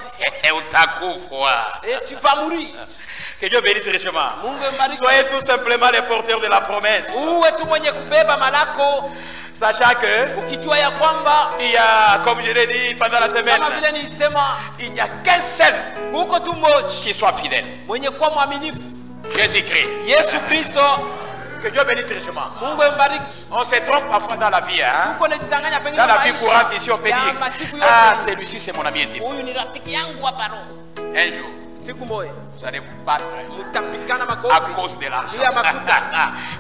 Et utakufa. Et tu vas mourir. Que Dieu bénisse richement. Mungu mbariki. Soyez tout simplement les porteurs de la promesse. Uwe tu mwenye kubeba malako, Sachant que ukijua ya kwamba il y a, comme je l'ai dit pendant la semaine, kama vile nilisema, il n'y a qu'un seul huko tu mmoja qui soit fidèle. mwenye kuwa mwaminifu, Jésus-Christ. Yesu Kristo. Que Dieu bénisse richement. Mungu mbariki. On se trompe parfois dans la vie. Hein? Uko unajidanganya pengine Dans la vie maisha courante ici, on peut ya dire, masiku yote. ah, celui-ci c'est mon ami intime. Huyu ni rafiki yangu hapa roho. Un jour, Siku moja vous allez vous battre mtapikana à makofi. cause de l'argent. Bila makuta.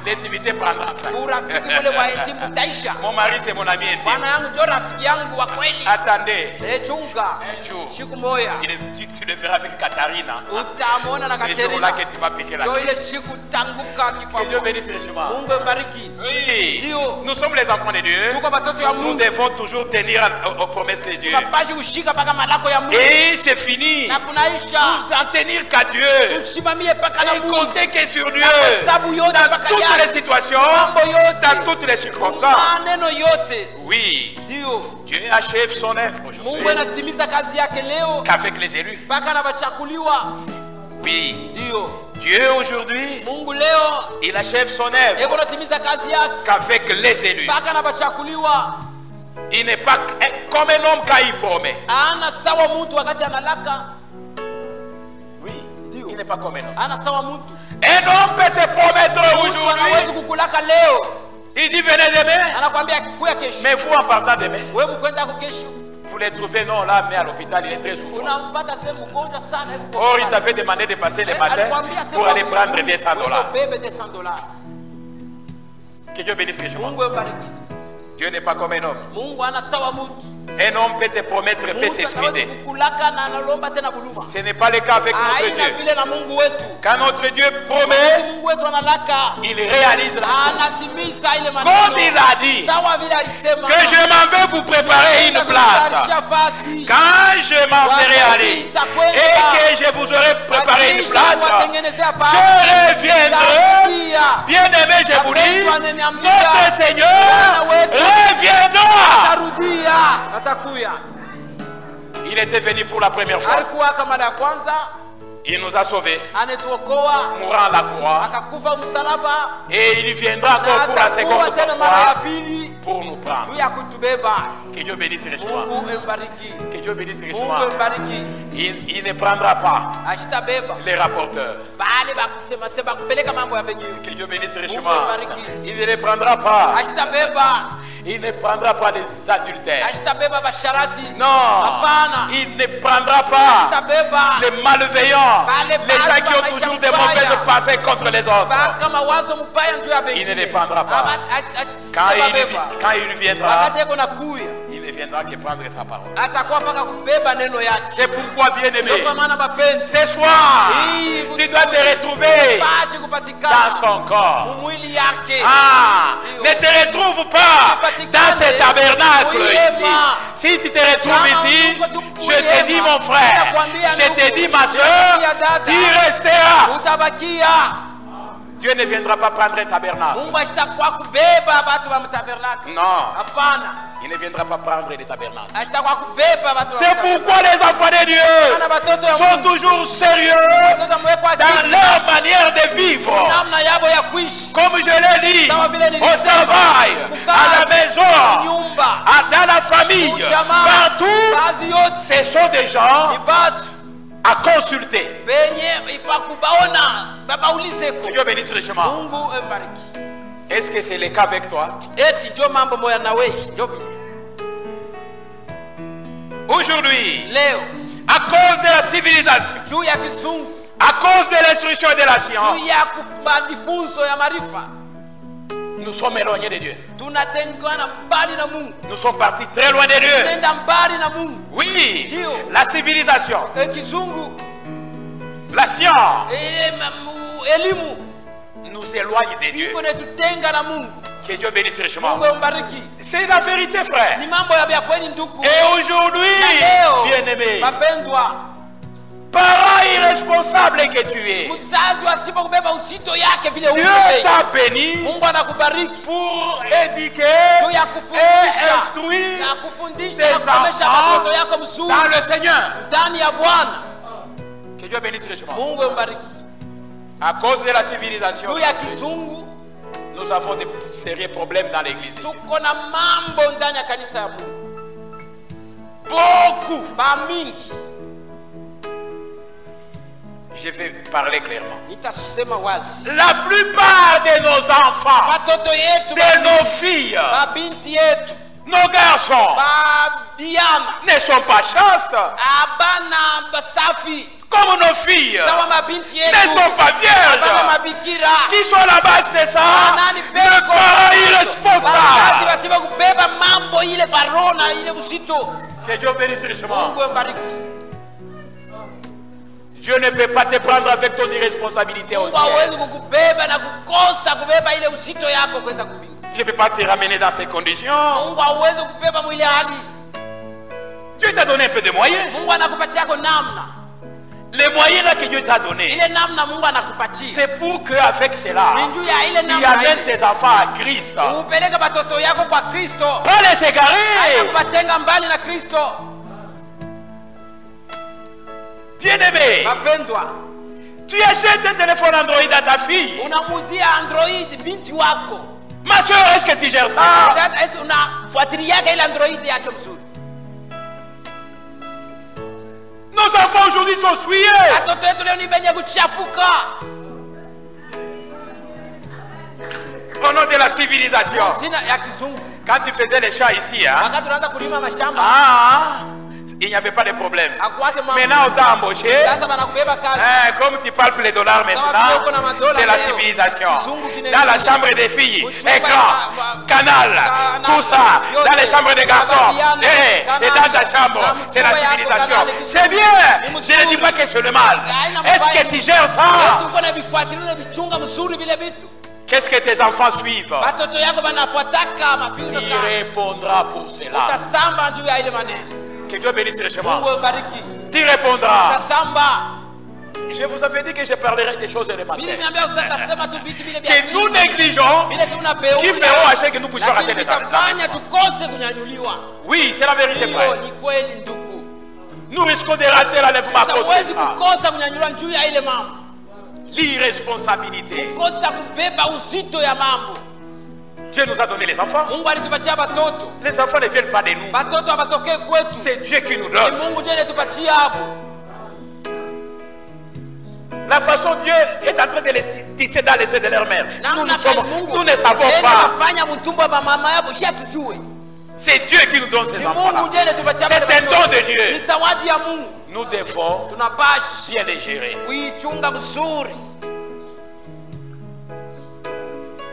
L'intimité prendra fin. Urafiki ule wa etimu utaisha. Mon mari c'est mon ami intime. Bwana yangu ndio rafiki yangu wa kweli. Attendez, Chunga. un jour, Siku moja tu le verras avec Katharina. utamwona na C'est ce jour-là que Katerina. tu vas piquer la Ndio tête. ile siku tanguka Que Dieu kifafa. bénisse richement. Mungu mbariki. Oui, Ndio. nous sommes les enfants de Dieu. Tuko batoto ya Nous Mungu. devons toujours tenir aux promesses de Dieu. Tunapashi kushika mpaka malako ya Mungu. Et c'est fini. Na kunaisha. Nous en tenir qu'à Dieu. Tusimamie mpaka na Et Mungu. compter que sur Dieu. Sababu yote Dans mpaka toutes yake. les situations, Mambo yote. dans toutes les circonstances. Maneno yote. Oui, Ndio. Dieu achève son œuvre Mungu aujourd'hui. anatimiza kazi yake leo Qu'avec les élus. mpaka na bachakuliwa. Oui, Ndio. Dieu aujourd'hui, Mungu leo il achève son œuvre. eko natimiza kazi yake Qu'avec les élus. mpaka na bachakuliwa. Il n'est pas comme un homme quand il promet. Ana sawa mtu wakati analaka. Oui, il n'est pas comme un homme. Ana sawa mtu. Un homme peut te promettre Mtu anawezi aujourd'hui. kukulaka leo. Il dit venez demain. Anakuambia kuya kesho. Mais vous en partant demain, Wewe mkwenda huko kesho. vous les trouvez non là, mais à l'hôpital, il est très souffrant. Unampata sehemu mgonjwa sana yuko. Or, il t'avait demandé de passer le matin pour aller prendre $200. Bebe $200. Que Dieu bénisse richement. Mungu mbariki. Dieu n'est pas comme un homme. Mungu ana sawa mtu. Un homme peut te promettre, peut Mungu anaweza s'excuser. kukulaka na analomba tena buluma. Ce n'est pas le cas avec notre Haina Dieu. vile na Mungu wetu. Quand notre Dieu promet, Mungu wetu analaka. il réalise la chose. Anatimiza ile Comme maneno. il a dit, Sawa vile alisema. que je m'en vais vous préparer une place. Quand je m'en serai allé et que je vous aurai préparé une place, je reviendrai. Bien aimé, je vous dis, notre Seigneur reviendra. Atakuya. Il était venu pour la première fois. Alikuwa kama la kwanza. Il nous a sauvés, mourant à la croix, et il viendra encore pour la seconde fois pour nous prendre. Que Dieu bénisse richement. Que Dieu bénisse richement. Il ne prendra pas les rapporteurs. Que Dieu bénisse richement. Il ne les prendra pas. Il ne prendra pas les adultères. Non, il ne prendra pas les malveillants, les gens qui ont toujours des mauvaises pensées contre les autres. Il ne les prendra pas. Quand il viendra, il ne viendra que prendre sa parole. C'est pourquoi, bien-aimé, ce soir, tu dois te retrouver dans son corps. Ne te retrouve pas dans ce tabernacle ici. Si tu te retrouves ici, je te dis, mon frère, je te dis, ma soeur, tu resteras. Dieu ne viendra pas prendre un tabernacle. Non. Il ne viendra pas prendre les tabernacles. C'est pourquoi les enfants de Dieu sont toujours sérieux dans leur manière de vivre. Comme je l'ai dit, au travail, à la maison, dans la famille, partout, ce sont des gens à consulter. Que Dieu bénisse richement. Est-ce que c'est le cas avec toi? Aujourd'hui, à cause de la civilisation, à cause de l'instruction et de la science, nous sommes éloignés de Dieu. Nous sommes partis très loin de Dieu. Oui, la civilisation, la science nous éloigne de Dieu. Que Dieu bénisse richement. C'est la vérité, frère. Et aujourd'hui, bien-aimé, parent irresponsable que tu es, Dieu t'a béni pour éduquer et instruire tes enfants dans le Seigneur. Que Dieu bénisse richement. À cause de la civilisation, nous avons des sérieux problèmes dans l'église. Beaucoup. Je vais parler clairement. La plupart de nos enfants, de nos filles, nos garçons ne sont pas chastes. Comme nos filles ne sont pas vierges, qui sont à la base de ça, le parent irresponsable. Que Dieu bénisse richement. Dieu ne peut pas te prendre avec ton irresponsabilité au ciel. Je ne peux pas te ramener dans ces conditions. Dieu t'a donné un peu de moyens. Les moyens là que Dieu t'a donné, c'est pour qu'avec cela, tu amènes tes enfants à Christ. Pas les égarer. Bien-aimé, tu achètes un téléphone Android à ta fille. Ma soeur, est-ce que tu gères ça? Nos enfants aujourd'hui sont souillés. Au nom de la civilisation. Quand tu faisais les champs ici, hein, il n'y avait pas de problème. Maintenant, on t'a embauché. Comme tu parles les dollars maintenant, c'est la civilisation. Dans la chambre des filles, écran, canal, tout ça. Dans les chambres des garçons, et dans ta chambre, c'est la civilisation. C'est bien. Je ne dis pas que c'est le mal. Est-ce que tu gères ça? Qu'est-ce que tes enfants suivent? Il répondra pour cela. Que Dieu bénisse richement. Tu répondras. Je vous avais dit que je parlerai des choses élémentaires que nous négligeons, qui feront à ce que nous puissions rater les enfants. Oui, c'est la vérité, frère. Nous risquons de rater l'enlèvement à cause de ça. L'irresponsabilité. Dieu nous a donné les enfants. Les enfants ne viennent pas de nous. C'est Dieu qui nous donne. La façon Dieu est en train de les tisser dans les yeux de leur mère. Nous ne savons pas. C'est Dieu qui nous donne ces enfants-là. C'est un don de Dieu. Nous devons bien les gérer.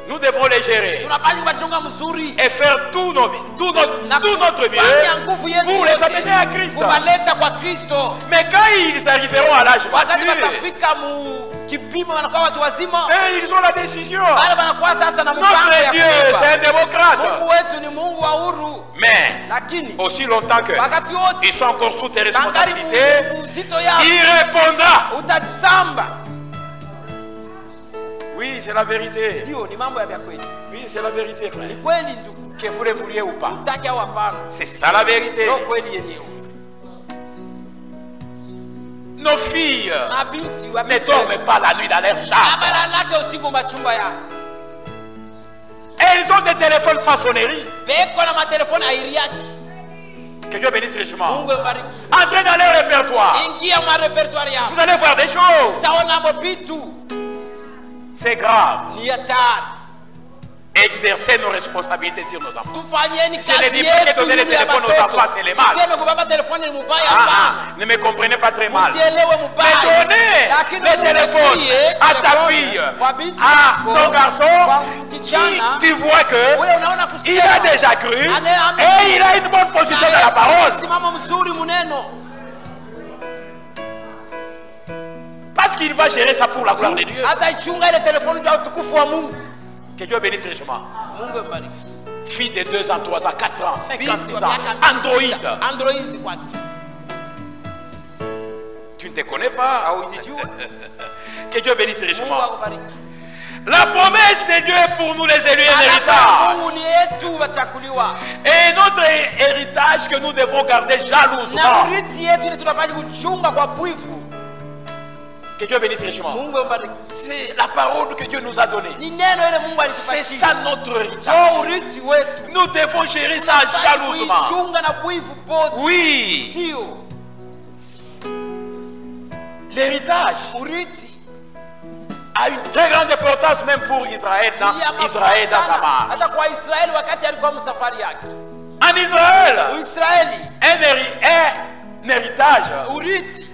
Nous devons les gérer et faire tout notre mieux pour les amener à Christ. Mais quand ils arriveront à l'âge mature, ils ont la décision. Notre Dieu, c'est un démocrate. Mais aussi longtemps qu'ils sont encore sous tes responsabilités, il répondra. Oui, c'est la vérité. Oui, c'est la vérité, frère. Que vous le vouliez ou pas. C'est ça la vérité. Nos filles ne dorment pas la nuit dans leur chambre. Elles ont des téléphones sans sonnerie. Que Dieu bénisse richement. Entrez dans leur répertoire. Vous allez voir des choses. C'est grave. Exercer nos responsabilités sur nos enfants. Je ne dis pas que donner les téléphones aux enfants c'est le mal. Ne me comprenez pas très mal. Mais donner les téléphones à ta fille, à ton garçon, tu vois qu'il a déjà cru et il a une bonne position dans la parole. Parce qu'il va gérer ça pour la gloire de Dieu. Que Dieu bénisse richement. Fille de 2 ans, 3 ans, 4 ans, 56 ans. Android. Tu ne te connais pas. Que Dieu bénisse richement. La promesse de Dieu est pour nous les élus un héritage. Et notre héritage que nous devons garder jalousement. Que Dieu bénisse richement. C'est la parole que Dieu nous a donnée. C'est ça notre héritage. Nous devons gérer ça jalousement. Oui. L'héritage a une très grande importance même pour Israël dans sa marche. En Israël, un héritage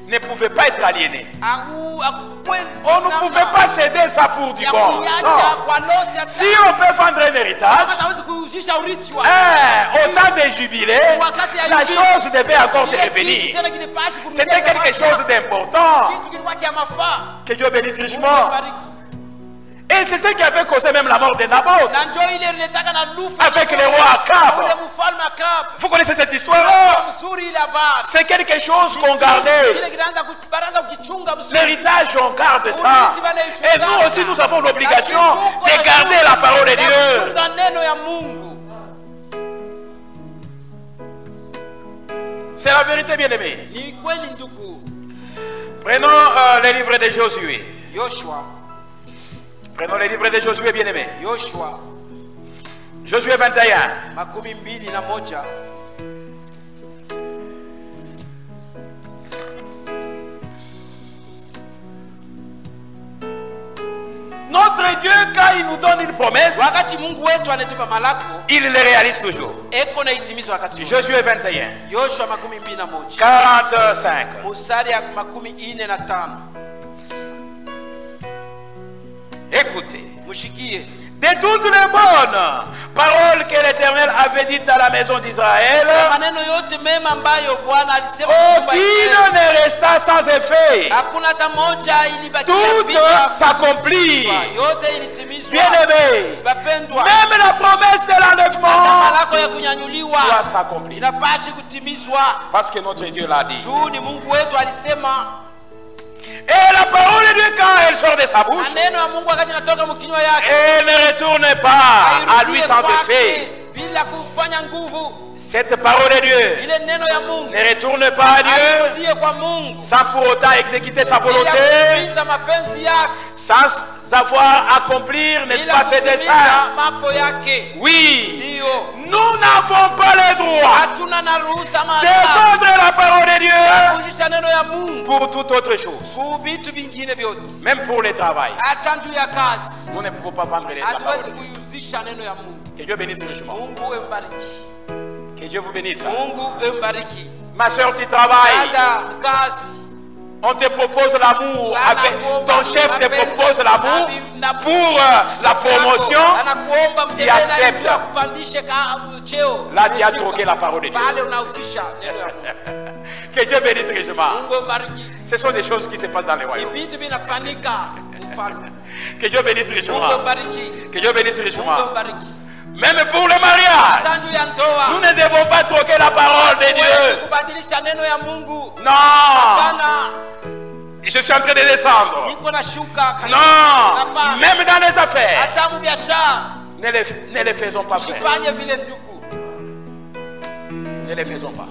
ne pouvait pas être aliéné. On ne pouvait pas céder ça pour du bon. Si on peut vendre un héritage, au temps des jubilés, la chose devait encore te revenir. C'était quelque chose d'important. Que Dieu bénisse richement. Et c'est ce qui avait causé même la mort de Naboth avec le roi Akab. Vous connaissez cette histoire-là? C'est quelque chose qu'on gardait. L'héritage, on garde ça. Et nous aussi, nous avons l'obligation de garder la parole de Dieu. C'est la vérité, bien-aimée. Prenons les livres de Josué. Prenons les livres de Josué, bien-aimé. Josué 21. Notre Dieu, quand il nous donne une promesse, il le réalise toujours. Josué 21. 45. Écoutez, de toutes les bonnes paroles que l'Éternel avait dites à la maison d'Israël, aucune ne resta sans effet. Toutes s'accomplirent. Bien-aimés, même la promesse de l'enlèvement doit s'accomplir. Parce que notre Dieu l'a dit. Et la parole de Dieu, quand elle sort de sa bouche, elle ne retourne pas à lui sans effet. Cette parole de Dieu ne retourne pas à Dieu sans pour autant exécuter sa volonté, sans avoir accomplir, n'est-ce pas, ses desseins. Oui, nous n'avons pas le droit de vendre la parole de Dieu pour toute autre chose. Même pour le travail. Nous ne pouvons pas vendre la parole de Dieu. Que Dieu bénisse richement. Que Dieu vous bénisse. Ma soeur qui travaille, on te propose l'amour, ton chef te propose l'amour pour la promotion, tu acceptes. Là, tu as troqué la parole de Dieu. Que Dieu bénisse richement. Ce sont des choses qui se passent dans les royaumes. Que Dieu bénisse richement. Que Dieu bénisse richement. Même pour le mariage, nous ne devons pas troquer la parole de Dieu. Non. Je suis en train de descendre. Non. Même dans les affaires, ne les faisons pas, frère. Ne les faisons pas.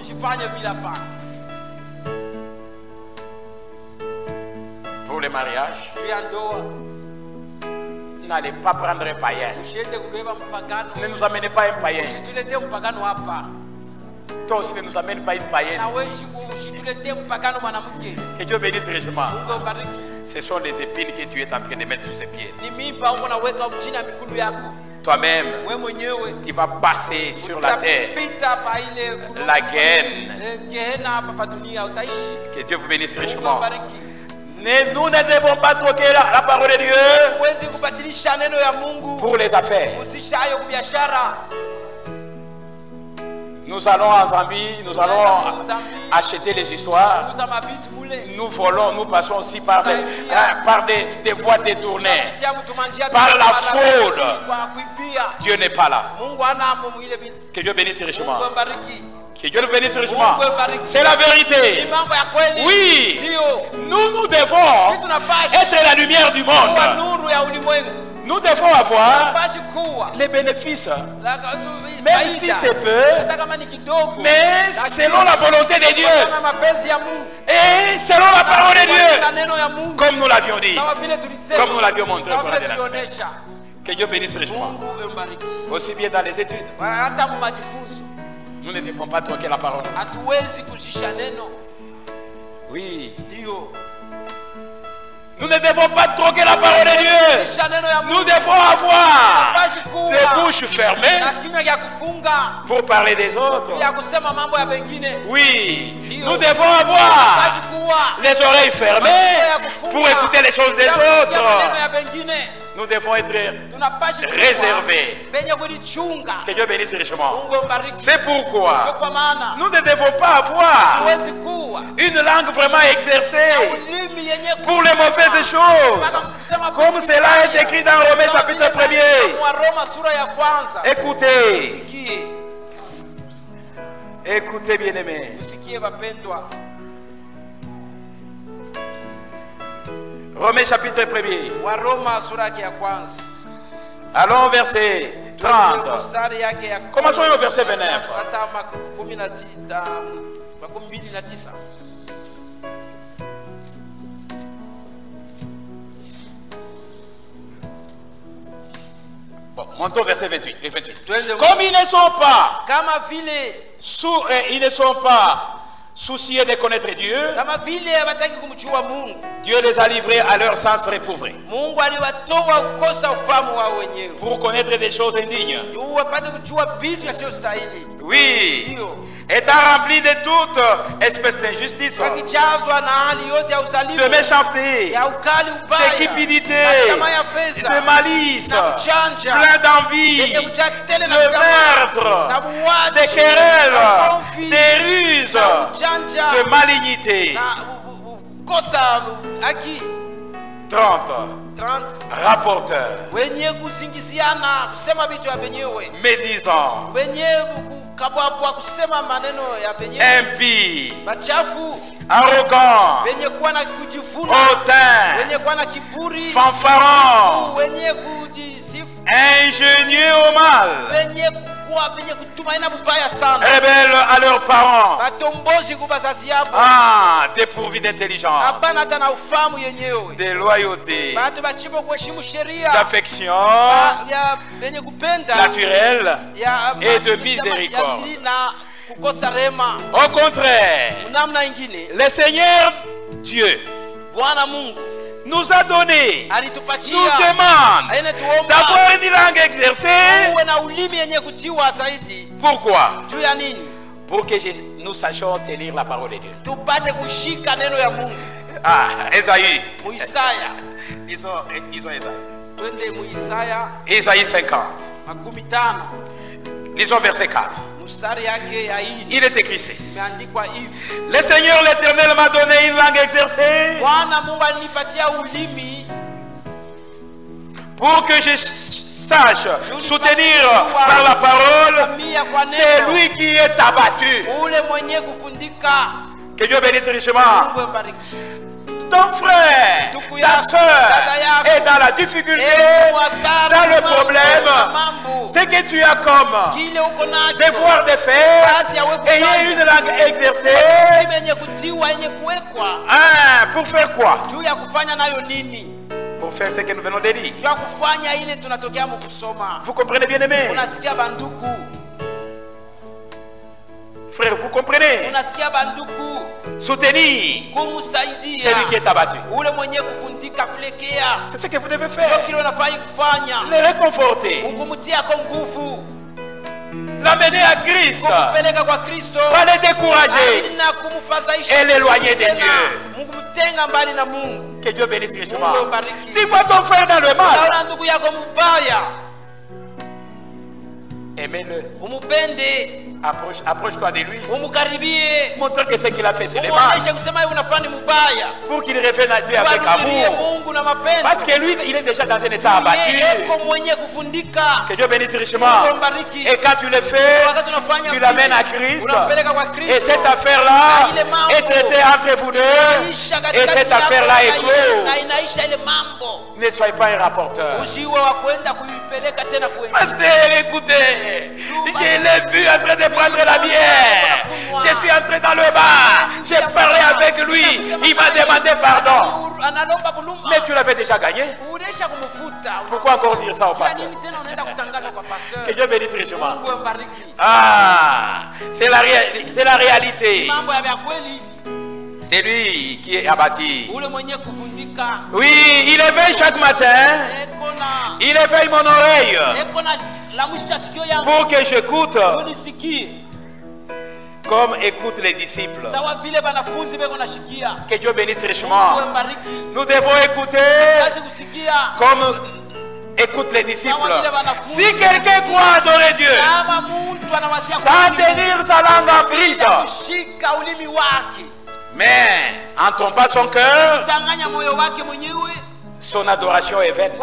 Pour le mariage, n'allez pas prendre un païen. Ne nous amenez pas un païen. Toi aussi ne nous amène pas une païenne. Que Dieu bénisse richement. Ce sont les épines que tu es en train de mettre sur ses pieds. Toi-même, tu vas passer sur la terre la gaine. Que Dieu vous bénisse richement. Nous ne devons pas troquer la parole de Dieu pour les affaires. Nous allons en Zambie, nous allons acheter les histoires. Nous volons, nous passons aussi par des voies détournées, par la fraude. Dieu n'est pas là. Que Dieu bénisse richement. Que Dieu nous bénisse richement. C'est la vérité. Oui, nous devons être la lumière du monde. Nous devons avoir les bénéfices, même si c'est peu, mais selon la volonté de Dieu et selon la parole de Dieu, comme nous l'avions dit, comme nous l'avions montré. Que Dieu bénisse richement. Aussi bien dans les études. Nous ne devons pas troquer la parole. Oui. Nous ne devons pas troquer la parole de Dieu. Nous devons avoir des bouches fermées pour parler des autres. Oui. Nous devons avoir les oreilles fermées pour écouter les choses des autres. Nous devons être réservés. Que Dieu bénisse richement. C'est pourquoi nous ne devons pas avoir une langue vraiment exercée pour les mauvaises choses, comme cela est écrit dans Romains chapitre 1er. Écoutez. Écoutez, bien-aimés. Romains chapitre 1er. Allons au verset 30. Commençons au verset 29. Bon, montons au verset 28 et 28. Comme ils ne sont pas souciés de connaître Dieu, Dieu les a livrés à leur sens repouvré pour connaître des choses indignes. Oui, étant remplis de toute espèce d'injustice, de méchanceté, de cupidité, de malice, plein d'envie, de meurtre, de querelles, de ruses, de malignité. 30 rapporteurs médisants, impies, arrogants, hautains, fanfarons, ingénieux au mal, rebelles à leurs parents, dépourvus d'intelligence, de loyauté, d'affection naturelle et de miséricorde. Au contraire, le Seigneur Dieu nous a donné, nous demande d'avoir une langue exercée. Pourquoi? Pour que nous sachions tenir la parole de Dieu. Ah, Esaïe. Ils ont Esaïe. Esaïe 50. Lisons verset 4. Il est écrit ceci. Le Seigneur l'Éternel m'a donné une langue exercée pour que je sache soutenir par la parole. C'est lui qui est abattu. Que Dieu bénisse richement. Ton frère, ta soeur est dans la difficulté, dans le problème. Ce que tu as comme devoir de faire, ayez une langue exercée. Pour faire quoi? Pour faire ce que nous venons de dire. Vous comprenez, bien aimé? Frère, vous comprenez? Soutenir celui qui est abattu. C'est ce que vous devez faire. Le réconforter. L'amener à Christ. Pas le décourager. Et l'éloigner de Dieu. Que Dieu bénisse richement. Tu vois ton frère dans le mal, aimez-le. Approche-toi de lui. Montre que ce qu'il a fait, c'est le mal. Pour qu'il revienne à Dieu avec amour. Parce que lui, il est déjà dans un état abattu. Que Dieu bénisse richement. Et quand tu le fais, tu l'amènes à Christ. Et cette affaire-là est traitée entre vous deux. Et cette affaire-là est close. Ne soyez pas un rapporteur. Pasteur, écoutez, je l'ai vu en train de prendre la bière. Je suis entré dans le bar. J'ai parlé avec lui. Il m'a demandé pardon. Mais tu l'avais déjà gagné. Pourquoi encore dire ça au pasteur? Que Dieu bénisse richement. Ah, c'est la réalité. C'est lui qui est abattu. Oui, il éveille chaque matin. Il éveille mon oreille pour que j'écoute comme écoutent les disciples. Que Dieu bénisse richement. Nous devons écouter comme écoutent les disciples. Si quelqu'un croit adorer Dieu sans tenir sa langue en bride, mais en trompant son cœur, son adoration est vaine.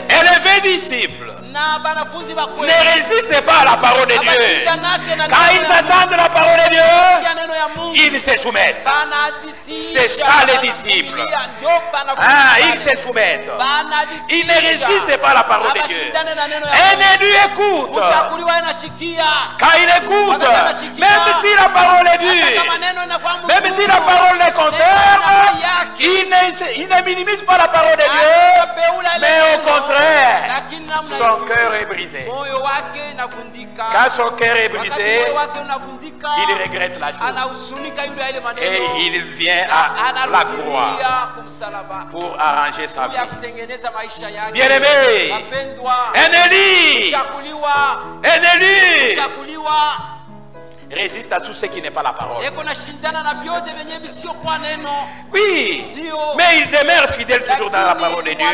Et les vrais disciples ne résistent pas à la parole de Dieu. Quand ils attendent la parole de Dieu, ils se soumettent. C'est ça les disciples. Ils se soumettent. Ils ne résistent pas à la parole de Dieu. Un élu écoute. Quand il écoute, même si la parole est dure, même si la parole le concerne, il ne minimise pas la parole de Dieu, mais au contraire, son cœur est brisé. Quand son cœur est brisé, il regrette la chose. Et il vient à la croix pour arranger sa vie. Bien aimé, un élu résiste à tout ce qui n'est pas la parole. Oui, mais il demeure fidèle toujours dans la parole de Dieu.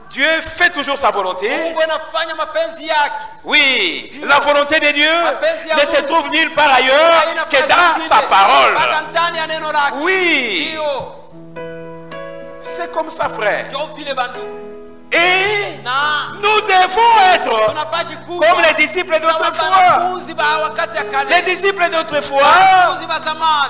Dieu fait toujours sa volonté. Oui, la volonté de Dieu ne se trouve nulle part ailleurs que dans sa parole. Oui, c'est comme ça, frère. Et nous devons être comme les disciples d'autrefois. Les disciples d'autrefois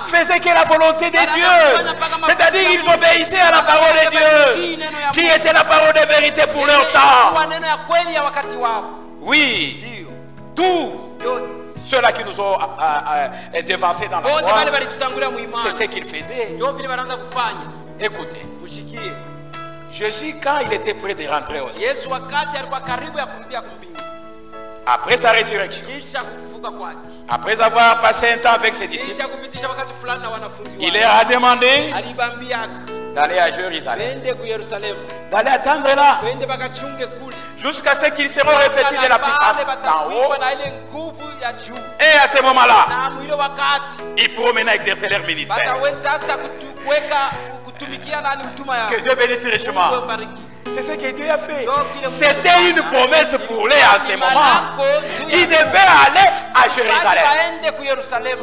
faisaient que la volonté de Dieu, c'est-à-dire ils obéissaient à la parole de Dieu, qui était la parole de vérité pour leur temps. Oui. Tout ceux-là qui nous ont devancés dans la foi, c'est ce qu'ils faisaient. Écoutez, Jésus, quand il était prêt de rentrer aussi, après sa résurrection, après avoir passé un temps avec ses disciples, il leur a demandé d'aller à Jérusalem, d'aller attendre là, jusqu'à ce qu'ils seront revêtus de la puissance d'en haut. Et à ce moment-là, ils pourront maintenant exercer leur ministère. Que Dieu bénisse richement. C'est ce que Dieu a fait. C'était une promesse pour eux en ce moment. Ils devaient aller à Jérusalem.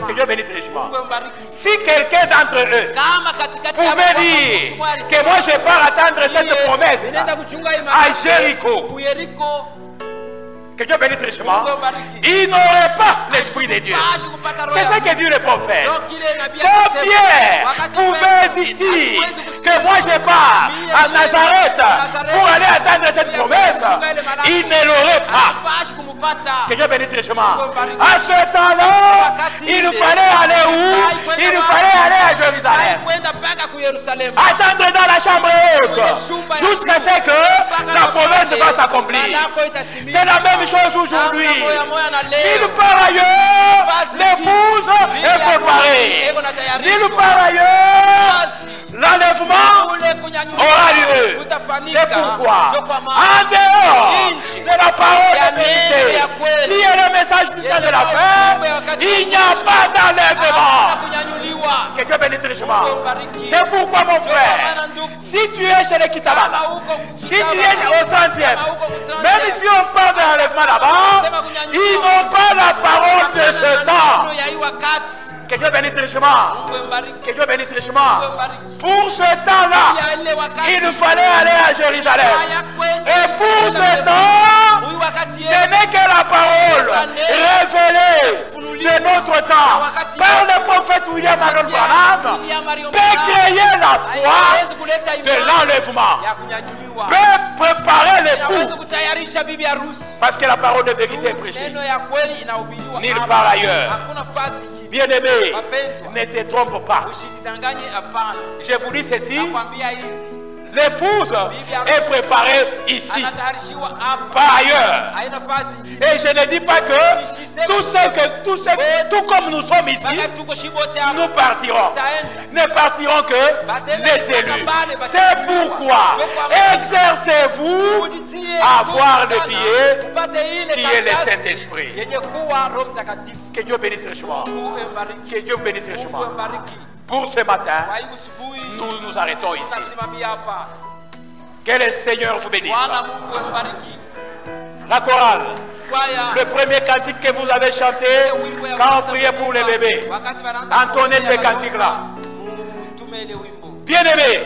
Que Dieu bénisse richement. Si quelqu'un d'entre eux pouvait dire que moi je pars attendre cette promesse à Jéricho, que Dieu bénisse richement, il n'aurait pas l'esprit de Dieu. C'est ce que dit le prophète. Quand Pierre pouvait dire que moi je pars à Nazareth pour aller attendre cette promesse, il ne l'aurait pas. Que Dieu bénisse richement. À ce temps-là, il fallait aller où? Il fallait aller à Jérusalem. Attendre dans la chambre haute jusqu'à ce que la promesse va s'accomplir. C'est la même chose aujourd'hui. Nulle part ailleurs, l'épouse est préparée. Nulle part ailleurs, l'enlèvement aura lieu. C'est pourquoi, en dehors de la parole de vérité, qui est le message du temps de la fin, il n'y a pas d'enlèvement. Que Dieu bénisse richement. C'est pourquoi, mon frère, si tu es chez les Kitabana, si tu es au 30e, même si on parle de l'enlèvement là-bas, ils n'ont pas la parole de ce temps. Que Dieu bénisse richement. Que Dieu bénisse richement. Pour ce temps-là, il fallait aller à Jérusalem. Et pour ce temps, ce n'est que la parole révélée de notre temps par le prophète William Marion Branham peut créer la foi de l'enlèvement, peut préparer l'époux, parce que la parole de vérité est prêchée nulle part ailleurs. Bien-aimé, ne te trompe pas. Je vous dis ceci, l'épouse est préparée ici, par ailleurs. Et je ne dis pas que tout comme nous sommes ici, nous partirons. Ne partirons que les élus. C'est pourquoi exercez-vous à avoir le billet qui est le Saint-Esprit. Que Dieu bénisse richement. Que Dieu bénisse richement. Pour ce matin, nous nous arrêtons ici. Que le Seigneur vous bénisse. La chorale, le premier cantique que vous avez chanté quand on priait pour les bébés, entonnez ce cantique-là. Bien-aimé.